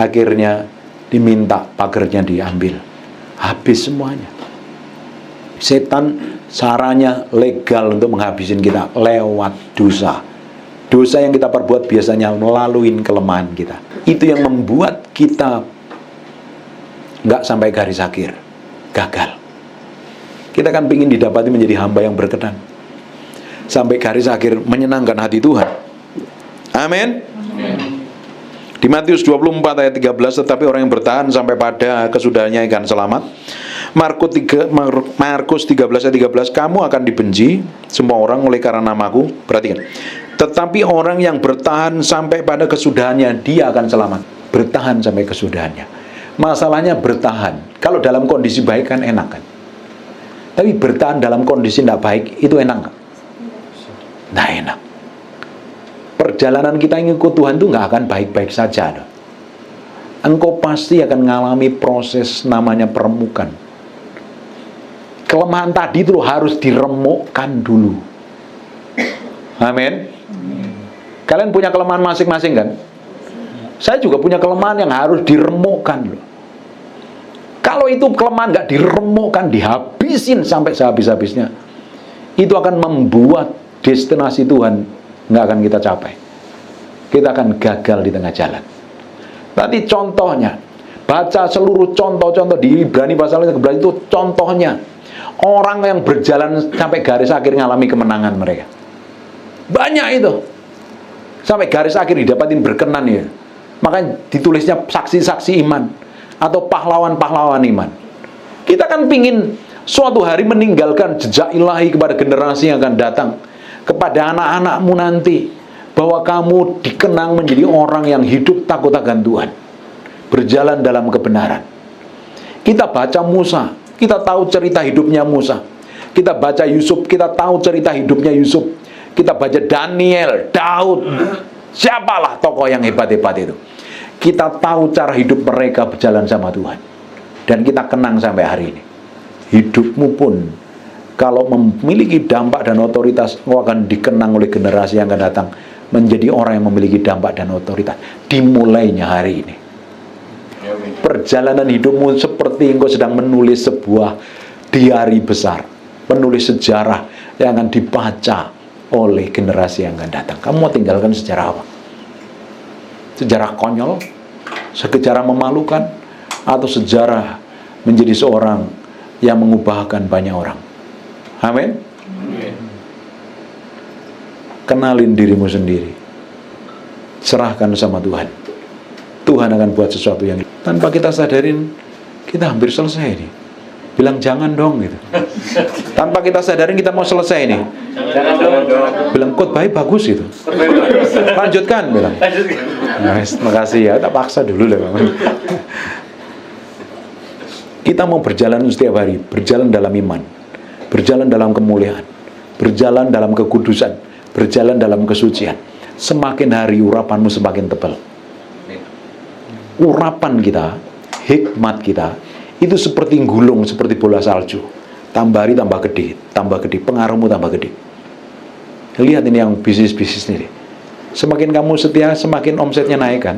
A: akhirnya diminta pagernya diambil, habis semuanya. Setan caranya legal untuk menghabisin kita lewat dosa. Dosa yang kita perbuat biasanya melaluin kelemahan kita. Itu yang membuat kita nggak sampai garis akhir, gagal. Kita kan ingin didapati menjadi hamba yang berkenan, sampai garis akhir menyenangkan hati Tuhan. Amin. Di Matius 24 ayat 13, tetapi orang yang bertahan sampai pada kesudahannya akan selamat. Markus 13 ayat 13, kamu akan dibenci semua orang oleh karena namaku. Perhatikan. Tetapi orang yang bertahan sampai pada kesudahannya, dia akan selamat. Bertahan sampai kesudahannya. Masalahnya bertahan. Kalau dalam kondisi baik kan enak kan. Tapi bertahan dalam kondisi tidak baik, itu enak nggak? Nggak enak. Perjalanan kita ngikut Tuhan itu nggak akan baik-baik saja. Engkau pasti akan mengalami proses namanya peremukan. Kelemahan tadi itu harus diremukkan dulu. Amin. Kalian punya kelemahan masing-masing kan? Saya juga punya kelemahan yang harus diremukkan loh. Kalau itu kelemahan nggak diremukkan, dihabisin sampai sehabis-habisnya, itu akan membuat destinasi Tuhan nggak akan kita capai. Kita akan gagal di tengah jalan. Tadi contohnya, baca seluruh contoh-contoh di Ibrani pasal 13 itu contohnya orang yang berjalan sampai garis akhir ngalami kemenangan mereka. Banyak itu. Sampai garis akhir didapatin berkenan ya. Makanya ditulisnya saksi-saksi iman atau pahlawan-pahlawan iman. Kita kan pingin suatu hari meninggalkan jejak ilahi kepada generasi yang akan datang, kepada anak-anakmu nanti, bahwa kamu dikenang menjadi orang yang hidup takut akan Tuhan, berjalan dalam kebenaran. Kita baca Musa, kita tahu cerita hidupnya Musa. Kita baca Yusuf, kita tahu cerita hidupnya Yusuf. Kita baca Daniel, Daud, siapalah tokoh yang hebat-hebat itu. Kita tahu cara hidup mereka berjalan sama Tuhan. Dan kita kenang sampai hari ini. Hidupmu pun kalau memiliki dampak dan otoritas, engkau akan dikenang oleh generasi yang akan datang menjadi orang yang memiliki dampak dan otoritas. Dimulainya hari ini. Perjalanan hidupmu seperti engkau sedang menulis sebuah diari besar, menulis sejarah yang akan dibaca oleh generasi yang akan datang. Kamu mau tinggalkan sejarah apa? Sejarah konyol, sejarah memalukan, atau sejarah menjadi seorang yang mengubahkan banyak orang? Amin. Kenalin dirimu sendiri, serahkan sama Tuhan. Tuhan akan buat sesuatu yang tanpa kita sadarin, kita hampir selesai nih. bilang jangan dong gitu. Tanpa kita sadarin kita mau selesai nih.
C: Jangan dong.
A: Bilang khotbahnya bagus gitu. Lanjutkan bilang. Nah, makasih ya, tak paksa dulu lah. Kita mau berjalan setiap hari, berjalan dalam iman, berjalan dalam kemuliaan, berjalan dalam kekudusan, berjalan dalam kesucian. Semakin hari urapanmu semakin tebal. Urapan kita, hikmat kita, itu seperti gulung, seperti bola salju. Tambah hari tambah gede, pengaruhmu tambah gede. Lihat ini yang bisnis-bisnis ini. Semakin kamu setia, semakin omsetnya naik kan,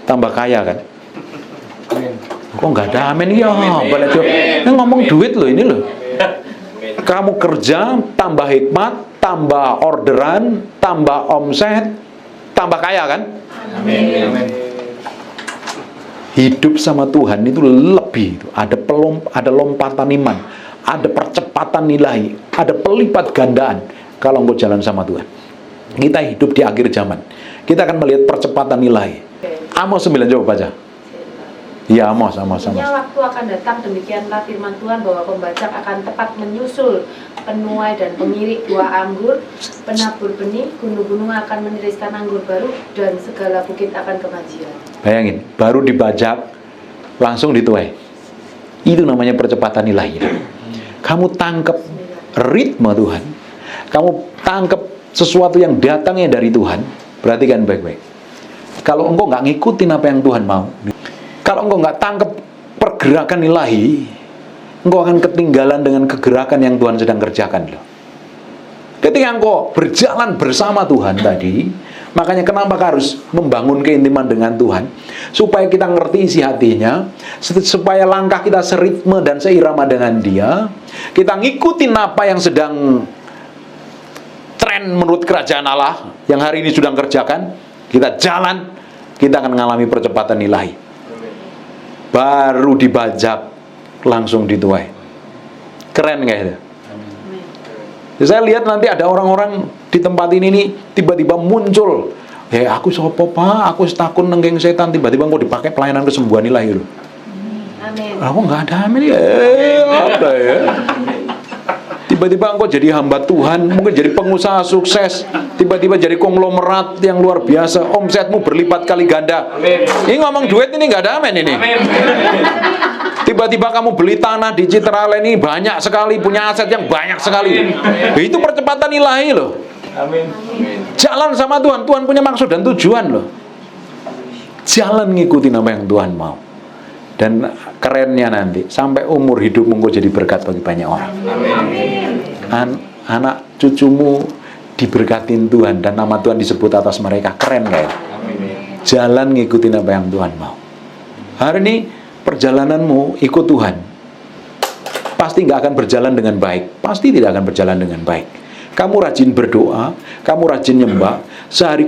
A: tambah kaya kan. Kok nggak ada amin ya? Balik ini ngomong duit loh ini loh. Kamu kerja, tambah hikmat, tambah orderan, tambah omset, tambah kaya kan?
C: Amin.
A: Hidup sama Tuhan itu lebih, ada lompatan iman, ada percepatan ilahi, ada pelipat gandaan kalau engkau jalan sama Tuhan. Kita hidup di akhir zaman, kita akan melihat percepatan ilahi. Amos 9 coba baca. Ya Amos.
B: Waktu akan datang, demikianlah firman Tuhan, bahwa pembajak akan tepat menyusul penuai dan pengirik buah anggur, penabur benih, gunung-gunung akan meniriskan anggur baru, dan segala bukit akan kebanjiran.
A: Bayangin, baru dibajak langsung dituai. Itu namanya percepatan ilahi. Kamu tangkap ritme Tuhan, kamu tangkap sesuatu yang datangnya dari Tuhan. Perhatikan baik-baik. Kalau engkau nggak ngikutin apa yang Tuhan mau, kalau engkau nggak tangkap pergerakan ilahi, engkau akan ketinggalan dengan kegerakan yang Tuhan sedang kerjakan loh. Ketika engkau berjalan bersama Tuhan tadi, makanya kenapa harus membangun keintiman dengan Tuhan, supaya kita ngerti isi hatinya, supaya langkah kita seritme dan seirama dengan Dia, kita ngikutin apa yang sedang tren menurut kerajaan Allah yang hari ini sedang kerjakan, kita jalan, kita akan mengalami percepatan ilahi. Baru dibajak langsung dituai. Keren gak itu? Saya lihat nanti ada orang-orang di tempat ini nih tiba-tiba muncul. Aku sopo pak, aku setakun nenggeng setan, tiba-tiba kok dipakai pelayanan kesembuhan ilahi loh.
B: Amin.
A: Aku nggak ada amin ya. Apa ya? Tiba-tiba engkau jadi hamba Tuhan, mungkin jadi pengusaha sukses, tiba-tiba jadi konglomerat yang luar biasa, omsetmu berlipat kali ganda.
C: Amin.
A: Ini ngomong duit ini nggak ada amin ini.
C: Amin.
A: Tiba-tiba kamu beli tanah di Citralen ini banyak sekali, punya aset yang banyak sekali. Itu percepatan ilahi loh.
C: Amin.
A: Jalan sama Tuhan, Tuhan punya maksud dan tujuan loh. Jalan ngikutin apa yang Tuhan mau. Dan kerennya nanti sampai umur hidupmu engkau jadi berkat bagi banyak orang. Anak cucumu diberkatin Tuhan dan nama Tuhan disebut atas mereka. Keren gak ya? Jalan ngikutin apa yang Tuhan mau. Hari ini perjalananmu ikut Tuhan, pasti gak akan berjalan dengan baik. Pasti tidak akan berjalan dengan baik. Kamu rajin berdoa, kamu rajin nyembah, sehari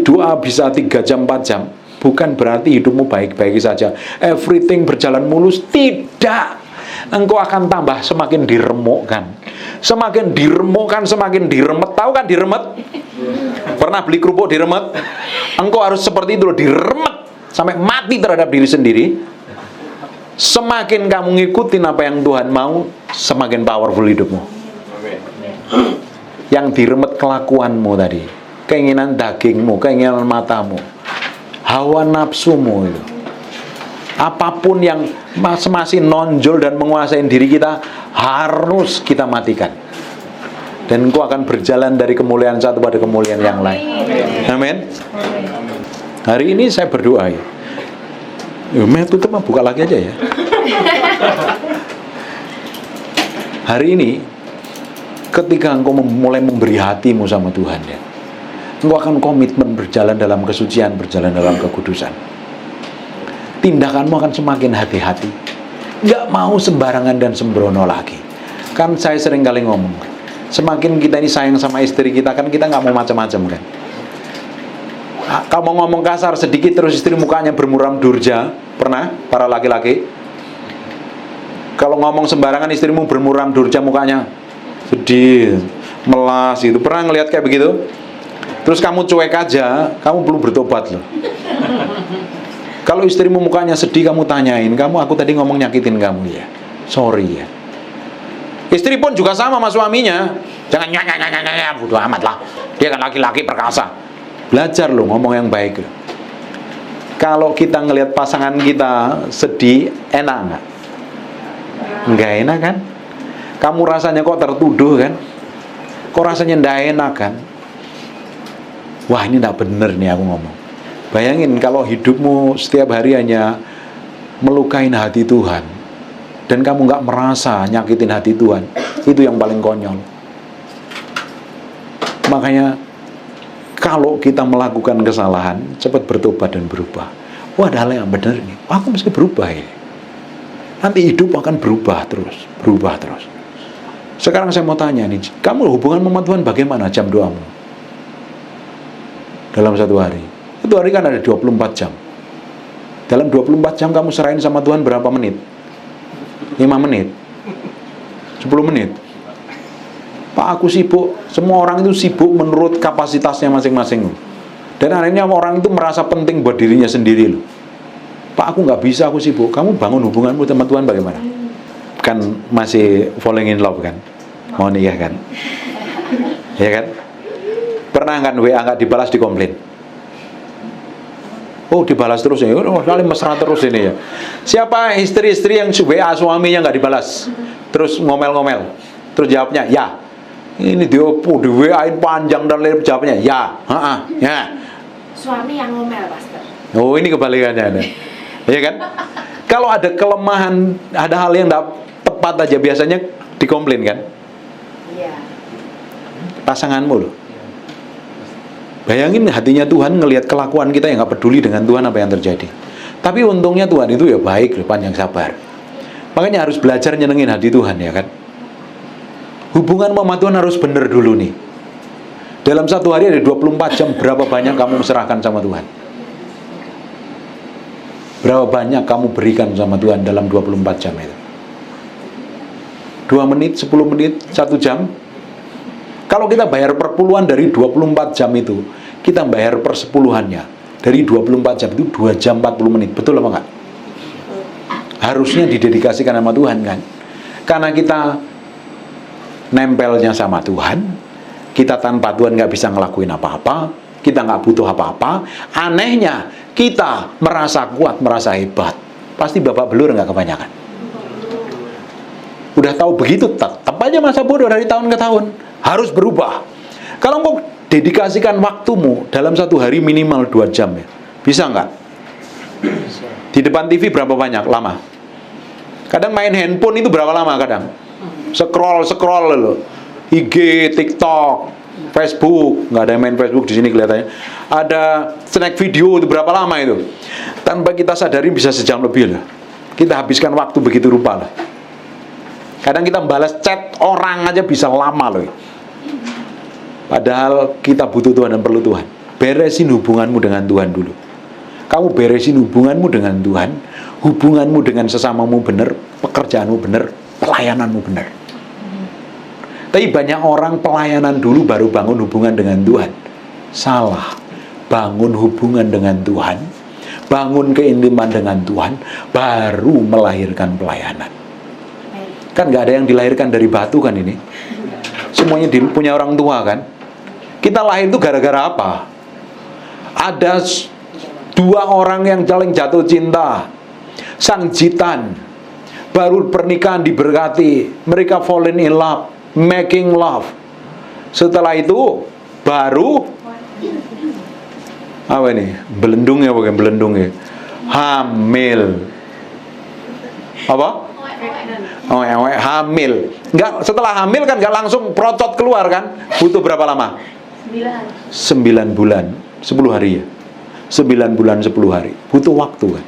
A: doa bisa 3 jam 4 jam, bukan berarti hidupmu baik-baik saja, everything berjalan mulus. Tidak. Engkau akan tambah semakin diremukkan, semakin diremukkan, semakin diremet. Tahu kan diremet? Pernah beli kerupuk diremet? Engkau harus seperti itu loh, diremet sampai mati terhadap diri sendiri. Semakin kamu ngikutin apa yang Tuhan mau, semakin powerful hidupmu. Yang diremet kelakuanmu tadi, keinginan dagingmu, keinginan matamu, hawa nafsumu itu, apapun yang masih nonjol dan menguasai diri kita, harus kita matikan. Dan engkau akan berjalan dari kemuliaan satu pada kemuliaan yang lain. Amin. Hari ini saya berdoa ya. Tutup buka lagi aja ya. Hari ini ketika engkau mulai memberi hatimu sama Tuhan ya, engkau akan komitmen berjalan dalam kesucian, berjalan dalam kekudusan. Tindakanmu akan semakin hati-hati, nggak mau sembarangan dan sembrono lagi. Kan saya sering kali ngomong, semakin kita ini sayang sama istri kita, kan kita nggak mau macam-macam kan. Kamu ngomong kasar sedikit terus istri mukanya bermuram durja, pernah para laki-laki? Kalau ngomong sembarangan istrimu bermuram durja mukanya sedih, melas itu. Pernah ngelihat kayak begitu? Terus kamu cuek aja, kamu belum bertobat loh. Kalau istrimu mukanya sedih, kamu tanyain, aku tadi ngomong nyakitin kamu ya? Sorry ya. Istri pun juga sama sama suaminya. Jangan nyanyi, bodo amat lah. Dia kan laki-laki perkasa. Belajar loh ngomong yang baik loh. Kalau kita ngelihat pasangan kita sedih, enak nggak? Nggak enak kan? Kamu rasanya kok tertuduh kan? Kok rasanya nggak enak kan? Wah, ini nggak bener nih aku ngomong. Bayangin kalau hidupmu setiap hari hanya melukain hati Tuhan, dan kamu nggak merasa nyakitin hati Tuhan, itu yang paling konyol. Makanya kalau kita melakukan kesalahan, cepat bertobat dan berubah. Wah, ada hal yang benar nih. Aku mesti berubah ya. Nanti hidup akan berubah terus. Sekarang saya mau tanya nih, kamu hubungan sama Tuhan bagaimana jam doamu? Dalam satu hari. Satu hari kan ada 24 jam. Dalam 24 jam kamu serahin sama Tuhan berapa menit? 5 menit? 10 menit? Pak, aku sibuk. Semua orang itu sibuk menurut kapasitasnya masing-masing. Dan akhirnya orang itu merasa penting buat dirinya sendiri loh. Pak, aku nggak bisa, aku sibuk. Kamu bangun hubunganmu sama Tuhan bagaimana? Kan masih falling in love kan? Mau nikah kan? Ya kan? Pernah kan WA nggak dibalas, dikomplain? Oh, dibalas terus ya? Oh, kali mesra terus ini ya. Siapa istri-istri yang WA suaminya nggak dibalas? Terus ngomel-ngomel? Terus jawabnya, ya. Ini di WA-in panjang dan lebar, jawabnya, ya. Ya.
B: Suami yang ngomel, Pastor.
A: Oh, ini kebalikannya ada. Ya kan? Kalau ada kelemahan, ada hal yang tidak tepat aja biasanya dikomplain kan?
B: Iya.
A: Pasanganmu loh. Bayangin hatinya Tuhan ngelihat kelakuan kita yang nggak peduli dengan Tuhan apa yang terjadi. Tapi untungnya Tuhan itu ya baik loh, panjang sabar. Makanya harus belajar nyenengin hati Tuhan ya kan? Hubungan sama Tuhan harus bener dulu nih. Dalam satu hari ada 24 jam, berapa banyak kamu serahkan sama Tuhan? Berapa banyak kamu berikan sama Tuhan dalam 24 jam itu? 2 menit, 10 menit, 1 jam? Kalau kita bayar per puluhan dari 24 jam itu, kita bayar per sepuluhannya. Dari 24 jam itu 2 jam 40 menit. Betul apa enggak? Harusnya didedikasikan sama Tuhan kan? Karena kita nempelnya sama Tuhan, kita tanpa Tuhan nggak bisa ngelakuin apa-apa, kita nggak butuh apa-apa. Anehnya, kita merasa kuat, merasa hebat. Pasti babak belur nggak kebanyakan. Udah tahu begitu, tetap aja masa bodoh dari tahun ke tahun. Harus berubah. Kalau engkau dedikasikan waktumu dalam satu hari minimal 2 jam ya, bisa nggak? Di depan TV berapa banyak? Lama. Kadang main handphone itu berapa lama kadang? Scroll loh. IG, TikTok, Facebook, nggak ada yang main Facebook di sini kelihatannya. Ada snack video itu berapa lama itu? Tanpa kita sadari bisa sejam lebih lah. Kita habiskan waktu begitu rupa lah. Kadang kita balas chat orang aja bisa lama loh. Padahal kita butuh Tuhan dan perlu Tuhan. Beresin hubunganmu dengan Tuhan dulu. Kamu beresin hubunganmu dengan Tuhan, hubunganmu dengan sesamamu benar, pekerjaanmu benar, pelayananmu benar. Tapi banyak orang pelayanan dulu baru bangun hubungan dengan Tuhan. Salah. Bangun hubungan dengan Tuhan, bangun keintiman dengan Tuhan, baru melahirkan pelayanan. Kan gak ada yang dilahirkan dari batu kan ini. Semuanya punya orang tua kan. Kita lahir itu gara-gara apa? Ada 2 orang yang saling jatuh cinta, sang jitan, baru pernikahan diberkati, mereka falling in love, making love. Setelah itu baru apa ini? Belendung ya, bukan belendung ya. Hamil. Apa? Hamil. Enggak, setelah hamil kan enggak langsung procot keluar kan? Butuh berapa lama? 9 bulan, 10 hari ya. 9 bulan 10 hari. Butuh waktu kan.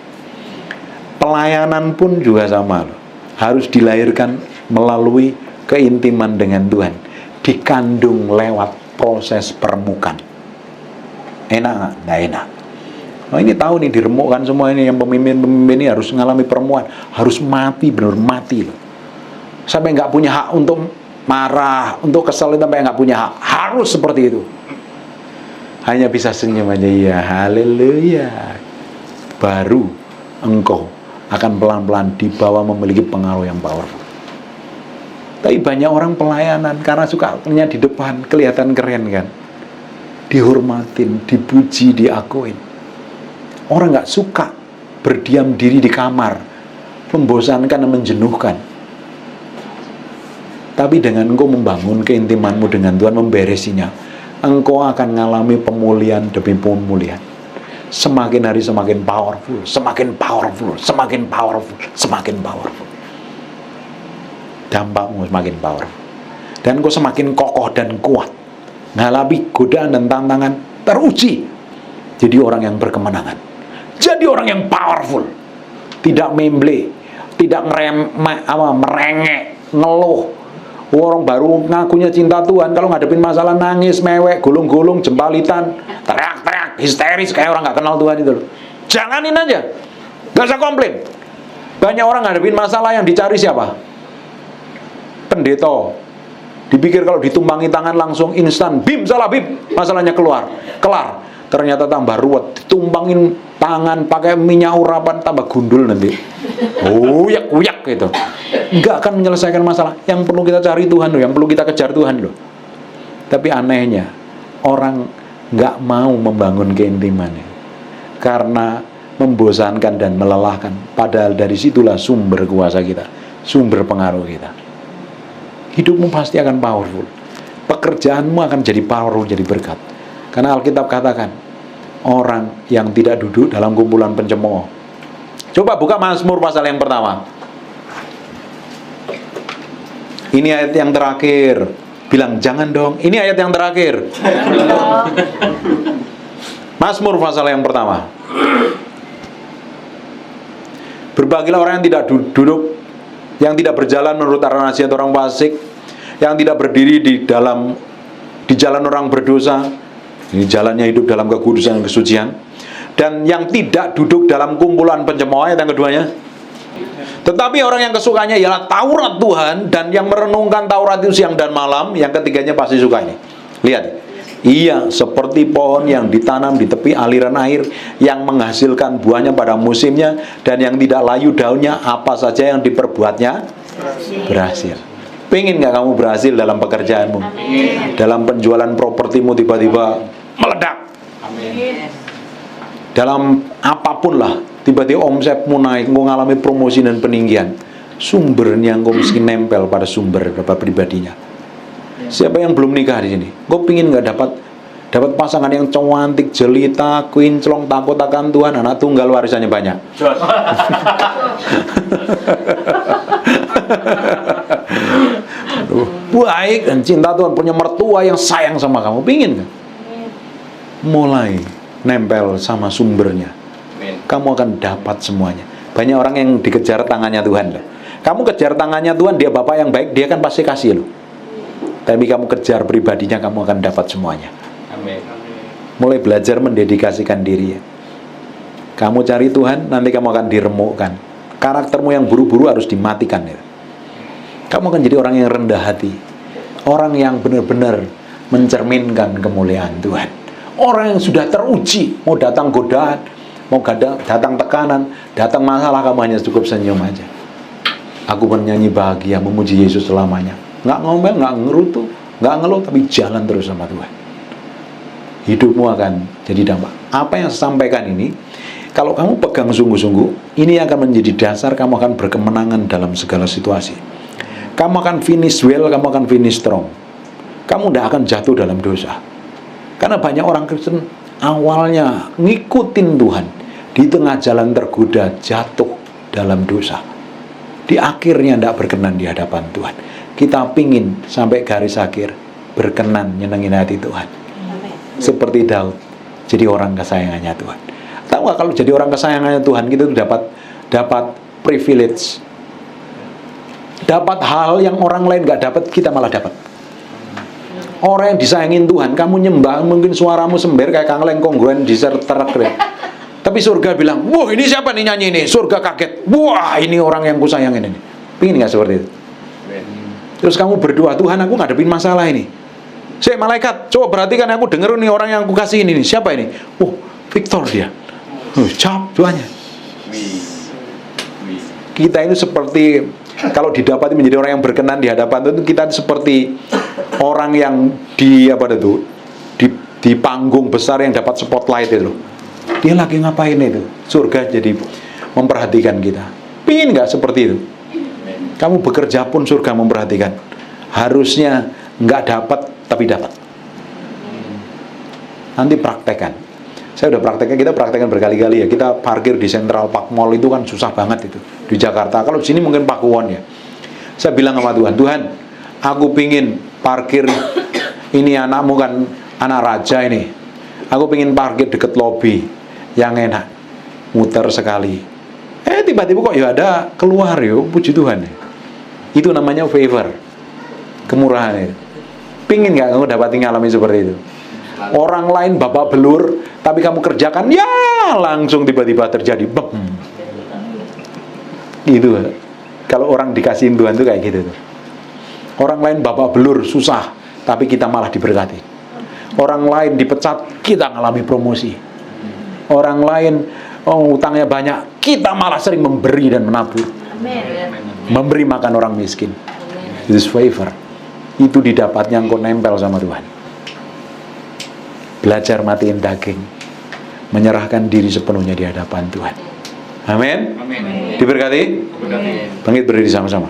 A: Pelayanan pun juga sama loh. Harus dilahirkan melalui keintiman dengan Tuhan, dikandung lewat proses permukaan. Enak nggak? Nggak enak. Nah, ini tahu nih diremukkan semua ini, yang pemimpin-pemimpin ini harus mengalami permukaan, harus mati, benar mati loh. Sampai nggak punya hak untuk marah, untuk kesel, sampai nggak punya hak. Harus seperti itu. Hanya bisa senyum aja, ya haleluya. Baru engkau akan pelan-pelan dibawa memiliki pengaruh yang powerful. Tapi banyak orang pelayanan karena sukanya di depan, kelihatan keren kan, dihormatin, dipuji, diakuin. Orang nggak suka berdiam diri di kamar, membosankan dan menjenuhkan. Tapi dengan engkau membangun keintimanmu dengan Tuhan, memberesinya, engkau akan mengalami pemulihan demi pemulihan. Semakin hari semakin powerful, semakin powerful, semakin powerful, semakin powerful. Dampakmu semakin powerful. Dan engkau semakin kokoh dan kuat, menghadapi godaan dan tantangan, teruji. Jadi orang yang berkemenangan. Jadi orang yang powerful. Tidak memble, tidak merengek, ngeluh. Orang baru ngakunya cinta Tuhan, kalau ngadepin masalah nangis, mewek, gulung-gulung, jempalitan, teriak-teriak, histeris kayak orang nggak kenal Tuhan itu loh. Jalanin aja, nggak usah komplain. Banyak orang ngadepin masalah yang dicari siapa? Pendeta. Dipikir kalau ditumpangi tangan langsung instan, bim, salah bim, masalahnya kelar. Ternyata tambah ruwet, ditumpangin tangan pakai minyak urapan, tambah gundul nanti. Uyak gitu. Enggak akan menyelesaikan masalah. Yang perlu kita cari Tuhan loh, yang perlu kita kejar Tuhan loh. Tapi anehnya, orang enggak mau membangun keintimannya karena membosankan dan melelahkan. Padahal dari situlah sumber kuasa kita, sumber pengaruh kita. Hidupmu pasti akan powerful. Pekerjaanmu akan jadi powerful, jadi berkat. Karena Alkitab katakan, orang yang tidak duduk dalam kumpulan pencemooh. Coba buka Mazmur pasal yang pertama. Ini ayat yang terakhir. Bilang, jangan dong, ini ayat yang terakhir. Mazmur pasal yang pertama. Berbahagialah orang yang tidak duduk, yang tidak berjalan menurut arah nasihat orang fasik, yang tidak berdiri di jalan orang berdosa. Ini jalannya hidup dalam kekudusan dan kesucian. Dan yang tidak duduk dalam kumpulan pencemooh, ayat yang keduanya. Tetapi orang yang kesukanya ialah Taurat Tuhan, dan yang merenungkan Taurat itu siang dan malam. Yang ketiganya pasti suka ini. Lihat, ia seperti pohon yang ditanam di tepi aliran air, yang menghasilkan buahnya pada musimnya, dan yang tidak layu daunnya, apa saja yang diperbuatnya berhasil. Pengen gak kamu berhasil dalam pekerjaanmu? Amin. Dalam penjualan propertimu tiba-tiba meledak.
B: Amin.
A: Dalam apapun lah, tiba-tiba omsetmu naik, engkau mengalami promosi dan peninggian. Sumbernya engkau mesti nempel pada sumber pribadinya. Siapa yang belum nikah di sini? Engkau pingin nggak dapat pasangan yang cantik, jelita, kinclong, takut akan Tuhan, anak tunggal, warisannya banyak. Baik dan cinta Tuhan, punya mertua yang sayang sama kamu, pingin nggak? Mulai nempel sama sumbernya, kamu akan dapat semuanya. Banyak orang yang dikejar tangannya Tuhan loh. Kamu kejar tangannya Tuhan, dia Bapak yang baik, dia kan pasti kasih loh. Tapi kamu kejar pribadinya, kamu akan dapat semuanya.
C: Amin.
A: Mulai belajar mendedikasikan diri ya. Kamu cari Tuhan, nanti kamu akan diremukkan. Karaktermu yang buru-buru harus dimatikan ya. Kamu akan jadi orang yang rendah hati, orang yang benar-benar mencerminkan kemuliaan Tuhan. Orang yang sudah teruji, mau datang godaan, mau datang tekanan, datang masalah, kamu hanya cukup senyum aja. Aku bernyanyi bahagia, memuji Yesus selamanya. Nggak ngomel, nggak ngerutu, nggak ngeluh, tapi jalan terus sama Tuhan. Hidupmu akan jadi dampak. Apa yang saya sampaikan ini, kalau kamu pegang sungguh-sungguh, ini akan menjadi dasar kamu akan berkemenangan dalam segala situasi. Kamu akan finish well, kamu akan finish strong. Kamu tidak akan jatuh dalam dosa. Karena banyak orang Kristen awalnya ngikutin Tuhan, di tengah jalan tergoda jatuh dalam dosa. Di akhirnya tidak berkenan di hadapan Tuhan. Kita pingin sampai garis akhir berkenan nyenengin hati Tuhan. Seperti Daud, jadi orang kesayangannya Tuhan. Tahu nggak, kalau jadi orang kesayangannya Tuhan, kita tuh dapat privilege, dapat hal yang orang lain nggak dapat, kita malah dapat. Orang yang disayangin Tuhan, kamu nyembah, mungkin suaramu sember kayak kangleng kongguen di terak. Tapi surga bilang, wah ini siapa nih nyanyi ini? Surga kaget, wah ini orang yang kusayangin ini. Pingin nggak seperti itu? Terus kamu berdoa, Tuhan aku ngadepin masalah ini. Saya malaikat, coba perhatikan, aku denger nih orang yang aku kasih ini. Siapa ini? Victor dia. Jawab doanya. Kita ini seperti, kalau didapati menjadi orang yang berkenan di hadapan Tuhan, kita seperti orang yang di di panggung besar yang dapat spotlight itu. Dia lagi ngapain itu? Surga jadi memperhatikan kita. Pingin nggak seperti itu? Kamu bekerja pun surga memperhatikan. Harusnya nggak dapat, tapi dapat. Nanti praktekkan. Saya udah praktekkan, kita praktekkan berkali-kali ya. Kita parkir di Central Park Mall itu kan susah banget itu di Jakarta. Kalau di sini mungkin Pakuwon ya. Saya bilang sama Tuhan, Tuhan, aku pingin parkir, ini anakmu kan anak raja ini. Aku pingin parkir deket lobi yang enak, muter sekali. Tiba-tiba kok ya ada keluar yo, puji Tuhan. Itu namanya favor, kemurahan itu. Pingin nggak kamu dapat ngalami seperti itu? Orang lain babak belur, tapi kamu kerjakan, ya langsung tiba-tiba terjadi. Bem. Itu kalau orang dikasihin Tuhan tuh kayak gitu tuh. Orang lain babak belur, susah, tapi kita malah diberkati. Orang lain dipecat, kita ngalami promosi. Orang lain utangnya banyak, kita malah sering memberi dan menabur. Memberi makan orang miskin. Itu favor. Itu didapatnya engkau nempel sama Tuhan. Belajar matiin daging, menyerahkan diri sepenuhnya di hadapan Tuhan. Amin.
C: Amin.
A: Diberkati. Bangkit berdiri sama-sama.